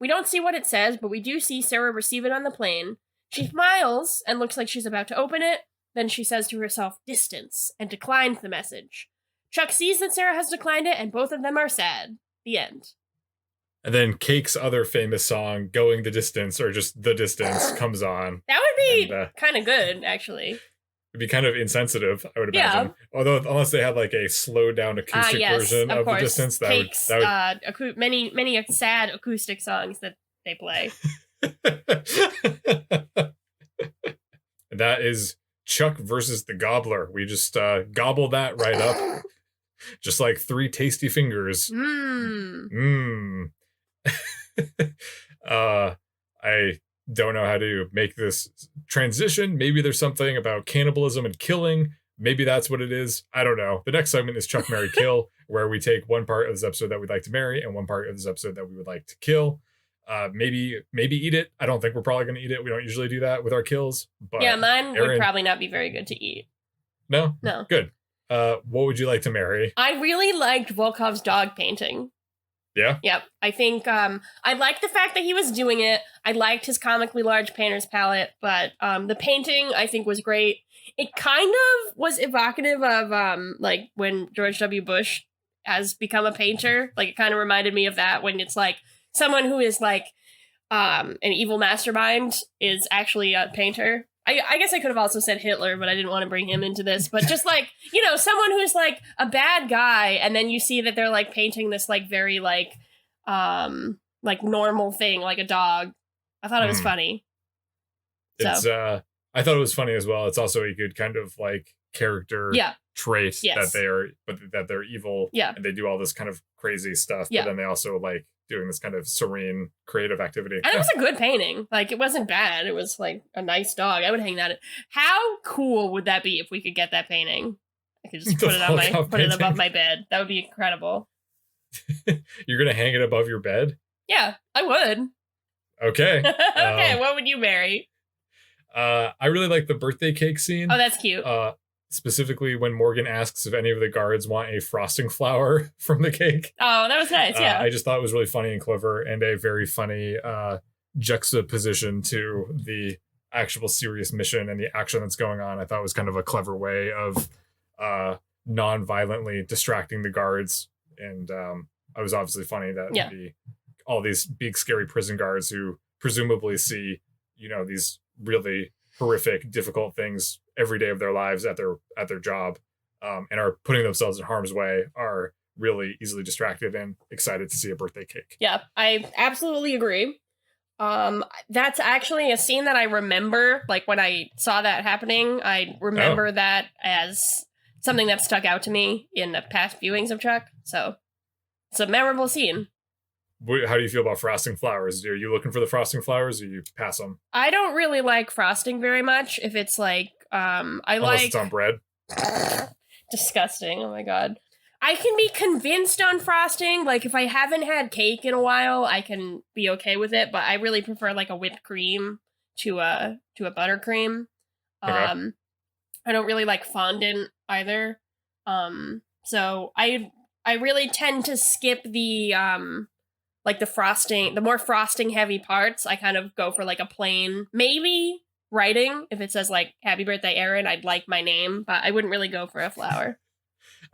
We don't see what it says, but we do see Sarah receive it on the plane. She smiles and looks like she's about to open it. Then she says to herself, distance, and declines the message. Chuck sees that Sarah has declined it, and both of them are sad. The end. And then Cake's other famous song, Going the Distance, or just The Distance, comes on. That would be kind of good, actually. It'd be kind of insensitive, I would imagine. Yeah. Although, unless they had like a slowed down acoustic version of The Distance, Cake's, many sad acoustic songs that they play. That is Chuck versus the Gobbler. We just gobble that right up. Just like 3 tasty fingers. I don't know how to make this transition. Maybe there's something about cannibalism and killing. Maybe that's what it is. I don't know. The next segment is Chuck, Marry, Kill, where we take one part of this episode that we'd like to marry and one part of this episode that we would like to kill. Maybe eat it. I don't think we're probably going to eat it. We don't usually do that with our kills. But yeah, mine would probably not be very good to eat. No? No. Good. What would you like to marry? I really liked Volkoff's dog painting. Yeah? Yep. I think I liked the fact that he was doing it. I liked his comically large painter's palette, but the painting I think was great. It kind of was evocative of like when George W. Bush has become a painter. Like it kind of reminded me of that when it's like someone who is like an evil mastermind is actually a painter. I guess I could have also said Hitler, but I didn't want to bring him into this. But just like, you know, someone who's like a bad guy, and then you see that they're like painting this like very like normal thing, like a dog. I thought it was funny. It's I thought it was funny as well. It's also a good kind of like character trait that they're evil. Yeah. And they do all this kind of crazy stuff. Yeah. But then they also like doing this kind of serene, creative activity. And it was a good painting. Like, it wasn't bad. It was, like, a nice dog. I would hang that. How cool would that be if we could get that painting? I could just put it above my bed. That would be incredible. You're going to hang it above your bed? Yeah, I would. Okay. Okay, what would you marry? I really like the birthday cake scene. Oh, that's cute. Specifically when Morgan asks if any of the guards want a frosting flower from the cake. Oh, that was nice, yeah. I just thought it was really funny and clever and a very funny juxtaposition to the actual serious mission and the action that's going on. I thought it was kind of a clever way of non-violently distracting the guards. And it was obviously funny that all these big scary prison guards who presumably see, you know, these really horrific, difficult things every day of their lives at their job, and are putting themselves in harm's way, are really easily distracted and excited to see a birthday cake. Yeah, I absolutely agree. That's actually a scene that I remember. Like when I saw that happening, I remember that as something that stuck out to me in the past viewings of Chuck. So it's a memorable scene. How do you feel about frosting flowers? Are you looking for the frosting flowers, or you pass them? I don't really like frosting very much. If it's like, Unless it's on bread. Disgusting. Oh my god. I can be convinced on frosting. Like if I haven't had cake in a while, I can be okay with it. But I really prefer like a whipped cream to a buttercream. Okay. I don't really like fondant either. So I really tend to skip the like the frosting, the more frosting heavy parts. I kind of go for like a plain, maybe writing. If it says like "Happy Birthday, Erin," I'd like my name, but I wouldn't really go for a flower.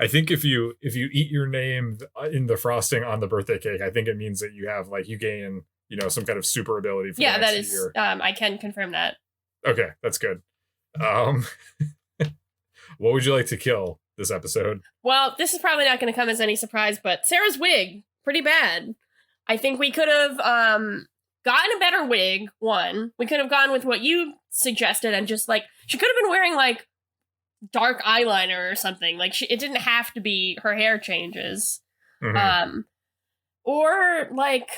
I think if you eat your name in the frosting on the birthday cake, I think it means that you have like you gain, you know, some kind of super ability for the next year. I can confirm that. Okay, that's good. What would you like to kill this episode? Well, this is probably not going to come as any surprise, but Sarah's wig, pretty bad. I think we could have gotten a better wig, one. We could have gone with what you suggested and just, like, she could have been wearing, like, dark eyeliner or something. Like, it didn't have to be her hair changes. Mm-hmm. Or, like,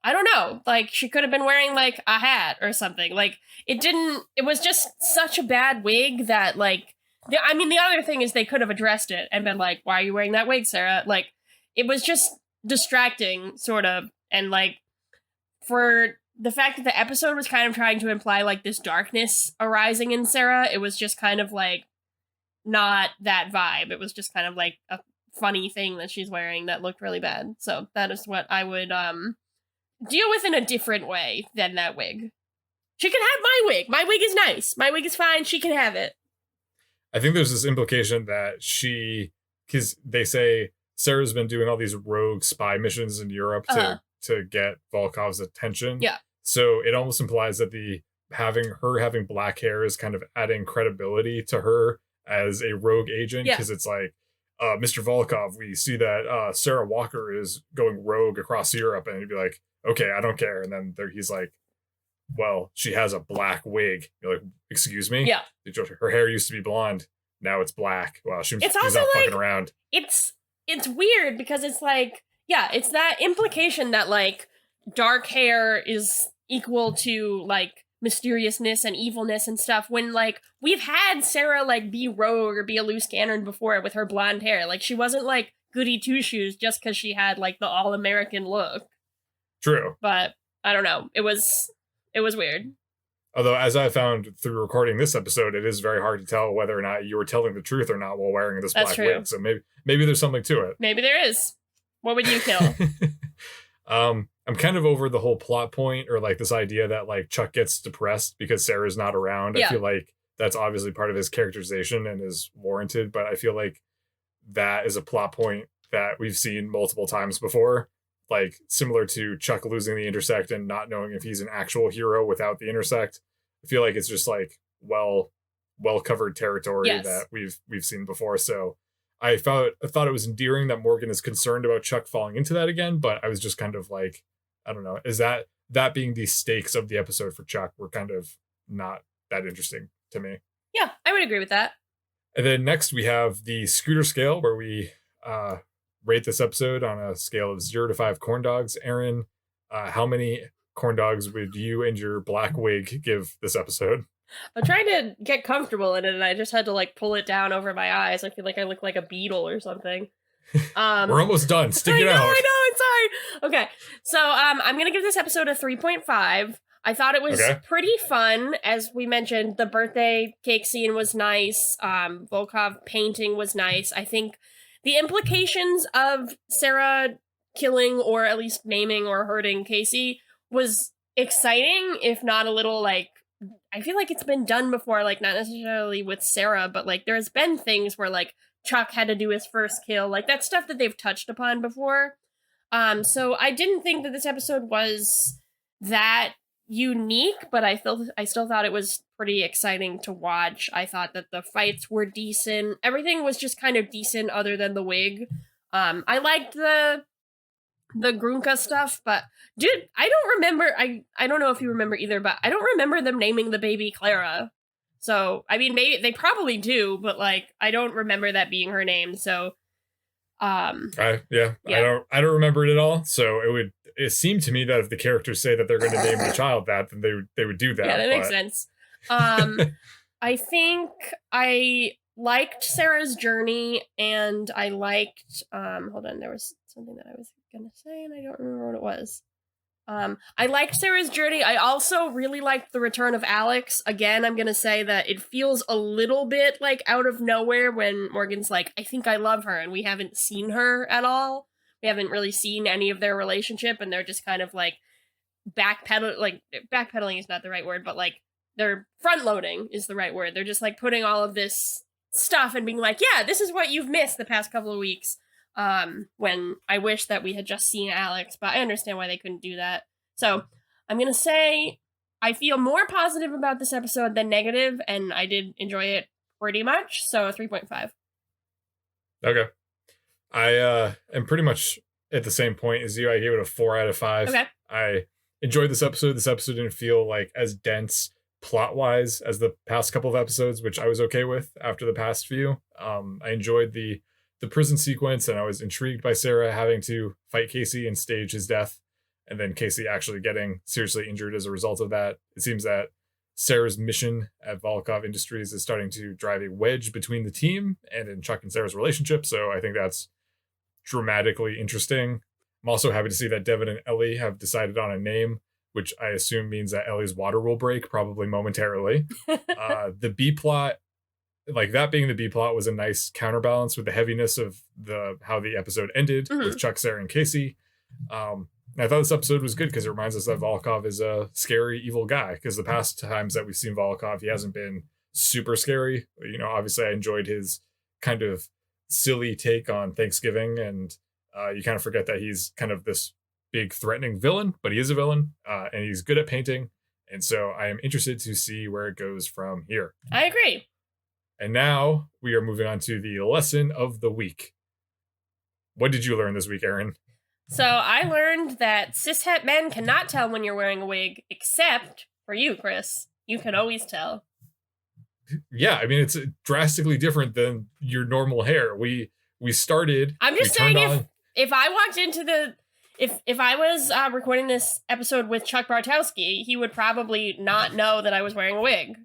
I don't know. Like, she could have been wearing, like, a hat or something. Like, it was just such a bad wig that, like, the other thing is they could have addressed it and been like, why are you wearing that wig, Sarah? Like, it was just distracting, sort of, and like for the fact that the episode was kind of trying to imply like this darkness arising in Sarah, it was just kind of like not that vibe. It was just kind of like a funny thing that she's wearing that looked really bad. So that is what I would deal with in a different way than that wig. She can have my wig. My wig is nice. My wig is fine. She can have it. I think there's this implication that because they say Sarah's been doing all these rogue spy missions in Europe to get Volkoff's attention. Yeah. So it almost implies that having black hair is kind of adding credibility to her as a rogue agent. Because it's like, Mr. Volkoff, we see that Sarah Walker is going rogue across Europe. And he'd be like, okay, I don't care. And then he's like, well, she has a black wig. You're like, excuse me? Yeah. Her hair used to be blonde. Now it's black. Well, she's not like, fucking around. It's weird because it's like, yeah, it's that implication that like dark hair is equal to like mysteriousness and evilness and stuff, when like we've had Sarah like be rogue or be a loose cannon before with her blonde hair. Like she wasn't like goody two shoes just because she had like the all-American look. True. But I don't know, it was weird. Although, as I found through recording this episode, it is very hard to tell whether or not you were telling the truth or not while wearing this black wig. So maybe there's something to it. Maybe there is. What would you kill? I'm kind of over the whole plot point, or like this idea that like Chuck gets depressed because Sarah's not around. Yeah. I feel like that's obviously part of his characterization and is warranted, but I feel like that is a plot point that we've seen multiple times before. Like similar to Chuck losing the intersect and not knowing if he's an actual hero without the intersect. I feel like it's just like well covered territory that we've seen before. So I thought it was endearing that Morgan is concerned about Chuck falling into that again, but I was just kind of like, I don't know, is that being the stakes of the episode for Chuck were kind of not that interesting to me. Yeah, I would agree with that. And then next we have the scooter scale, where we rate this episode on a scale of 0 to 5 corn dogs. Erin, how many corn dogs would you and your black wig give this episode? I'm trying to get comfortable in it, and I just had to like pull it down over my eyes. I feel like I look like a beetle or something. We're almost done. Stick it out. I know. I'm sorry. Okay, so I'm gonna give this episode a 3.5. I thought it was pretty fun. As we mentioned, the birthday cake scene was nice. Volkoff painting was nice. I think the implications of Sarah killing or at least maiming or hurting Casey was exciting, if not a little like, I feel like it's been done before, like not necessarily with Sarah, but like there's been things where like Chuck had to do his first kill, like that stuff that they've touched upon before. So I didn't think that this episode was that unique, but I still thought it was pretty exciting to watch. I thought that the fights were decent. Everything was just kind of decent other than the wig. I liked the Grunka stuff, but dude, I don't remember. I don't know if you remember either, but I don't remember them naming the baby Clara. So, I mean, maybe they probably do, but like I don't remember that being her name. So I don't remember it at all. So it seemed to me that if the characters say that they're going to name the child that, then they would do that. Yeah, that makes sense. I think I liked Sarah's journey, and I liked hold on, there was something that I was gonna say and I don't remember what it was. I liked Sarah's journey. I also really liked the return of Alex. Again, I'm gonna say that it feels a little bit like out of nowhere when Morgan's like, I think I love her, and we haven't seen her at all. We haven't really seen any of their relationship, and they're just kind of like backpedaling is not the right word, but like they're front loading is the right word. They're just like putting all of this stuff and being like, yeah, this is what you've missed the past couple of weeks. When I wish that we had just seen Alex, but I understand why they couldn't do that. So I'm going to say I feel more positive about this episode than negative, and I did enjoy it pretty much. So 3.5. Okay. I am pretty much at the same point as you. I gave it a 4 out of 5. Okay. I enjoyed this episode. This episode didn't feel like as dense plot-wise as the past couple of episodes, which I was okay with after the past few. I enjoyed the prison sequence, and I was intrigued by Sarah having to fight Casey and stage his death, and then Casey actually getting seriously injured as a result of that. It seems that Sarah's mission at Volkoff Industries is starting to drive a wedge between the team and in Chuck and Sarah's relationship, so I think that's dramatically interesting. I'm also happy to see that Devon and Ellie have decided on a name, which I assume means that Ellie's water will break, probably momentarily. The B-plot, like that being the B-plot, was a nice counterbalance with the heaviness of how the episode ended with Chuck, Sarah, and Casey. And I thought this episode was good because it reminds us that Volkoff is a scary, evil guy, because the past times that we've seen Volkoff, he hasn't been super scary. You know, obviously I enjoyed his kind of silly take on Thanksgiving, and you kind of forget that he's kind of this big threatening villain, but he is a villain, and he's good at painting. And so I am interested to see where it goes from here. I agree. And now we are moving on to the lesson of the week. What did you learn this week, Erin? So I learned that cishet men cannot tell when you're wearing a wig, except for you, Chris. You can always tell. Yeah, I mean, it's drastically different than your normal hair. We started. I'm just saying, if I walked into If I was recording this episode with Chuck Bartowski, he would probably not know that I was wearing a wig.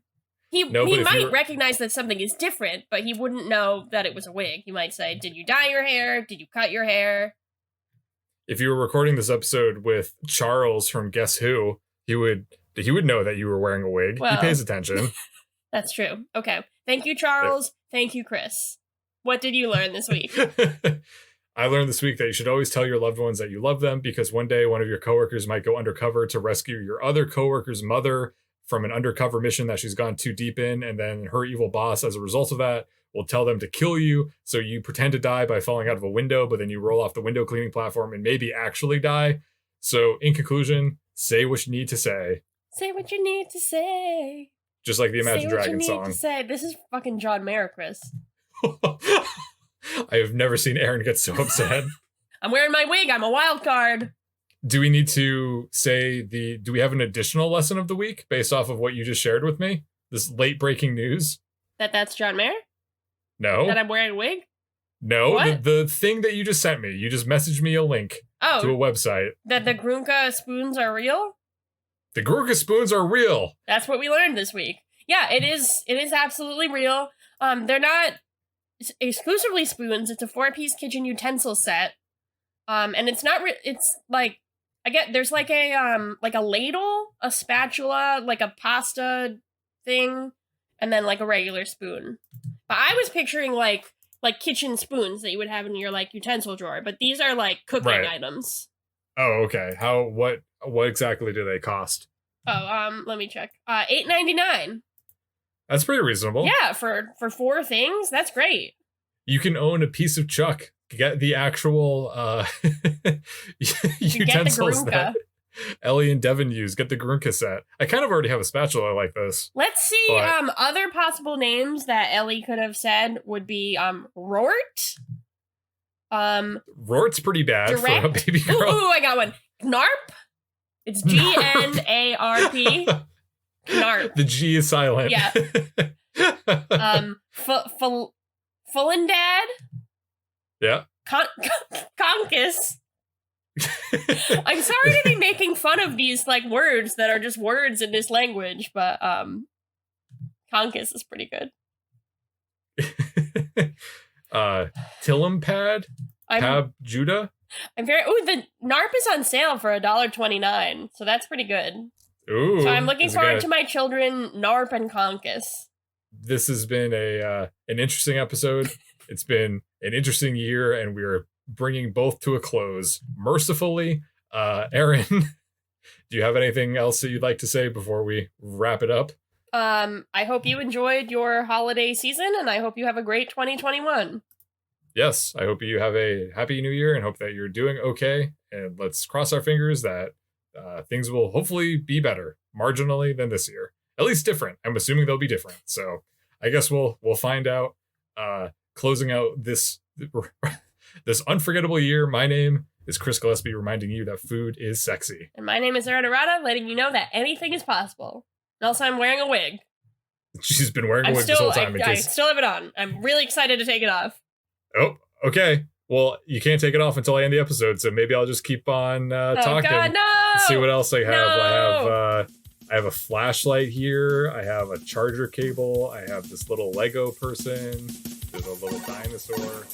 He might recognize that something is different, but he wouldn't know that it was a wig. He might say, "Did you dye your hair? Did you cut your hair?" If you were recording this episode with Charles from Guess Who, he would know that you were wearing a wig. Well, he pays attention. That's true. Okay. Thank you, Charles. Thank you, Chris. What did you learn this week? I learned this week that you should always tell your loved ones that you love them, because one day one of your coworkers might go undercover to rescue your other coworker's mother from an undercover mission that she's gone too deep in, and then her evil boss, as a result of that, will tell them to kill you. So you pretend to die by falling out of a window, but then you roll off the window cleaning platform and maybe actually die. So in conclusion, say what you need to say. Say what you need to say. Just like the Imagine Dragons song. To say. This is fucking John Mayer, Chris. I have never seen Erin get so upset. I'm wearing my wig. I'm a wild card. Do we need to say do we have an additional lesson of the week based off of what you just shared with me? This late breaking news? That's John Mayer? No. That I'm wearing a wig? No, the thing that you just sent me. You just messaged me a link to a website. That the Grunka spoons are real? The Grunka spoons are real. That's what we learned this week. Yeah, it is absolutely real. They're not exclusively spoons. It's a 4-piece kitchen utensil set. And it's not it's like there's like a ladle, a spatula, like a pasta thing, and then like a regular spoon. But I was picturing like kitchen spoons that you would have in your like utensil drawer, but these are like cooking items. Oh, okay. What exactly do they cost? Oh, let me check. $8.99. That's pretty reasonable. Yeah, for 4 things, that's great. You can own a piece of Chuck. Get the actual utensils that Ellie and Devon use. Get the Grunka set. I kind of already have a spatula like this. Let's see. Other possible names that Ellie could have said would be Rort. Rort's pretty bad direct. For a baby girl. Ooh, I got one. Gnarp. It's GNARP. Gnarp. The G is silent. Yeah. Fullendad. Yeah. Conkus. I'm sorry to be making fun of these like words that are just words in this language, but Conkus is pretty good. Tillampad? Pab Judah? The NARP is on sale for $1.29, so that's pretty good. Ooh. So I'm looking forward to my children, NARP and Conkus. This has been an interesting episode. It's been an interesting year, and we're bringing both to a close. Mercifully, Erin, do you have anything else that you'd like to say before we wrap it up? I hope you enjoyed your holiday season, and I hope you have a great 2021. Yes, I hope you have a happy new year and hope that you're doing okay. And let's cross our fingers that things will hopefully be better marginally than this year. At least different. I'm assuming they'll be different. So I guess we'll find out. Closing out this unforgettable year, my name is Chris Gillespie, reminding you that food is sexy. And my name is Erin, letting you know that anything is possible. And also, I'm wearing a wig. She's been wearing a wig this whole time. I still have it on. I'm really excited to take it off. Oh, okay. Well, you can't take it off until I end the episode, so maybe I'll just keep on talking. God, no! See what else I have. No! I have a flashlight here. I have a charger cable. I have this little Lego person. There's a little dinosaur.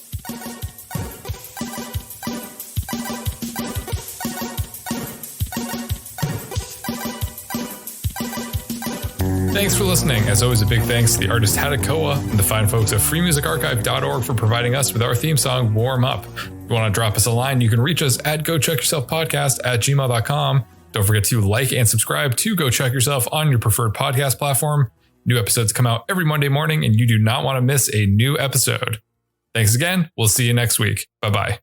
Thanks for listening. As always, a big thanks to the artist Hatakoa and the fine folks at freemusicarchive.org for providing us with our theme song, Warm Up. If you want to drop us a line, you can reach us at gochuckyourselfpodcast@gmail.com. Don't forget to like and subscribe to Go Chuck Yourself on your preferred podcast platform. New episodes come out every Monday morning, and you do not want to miss a new episode. Thanks again. We'll see you next week. Bye-bye.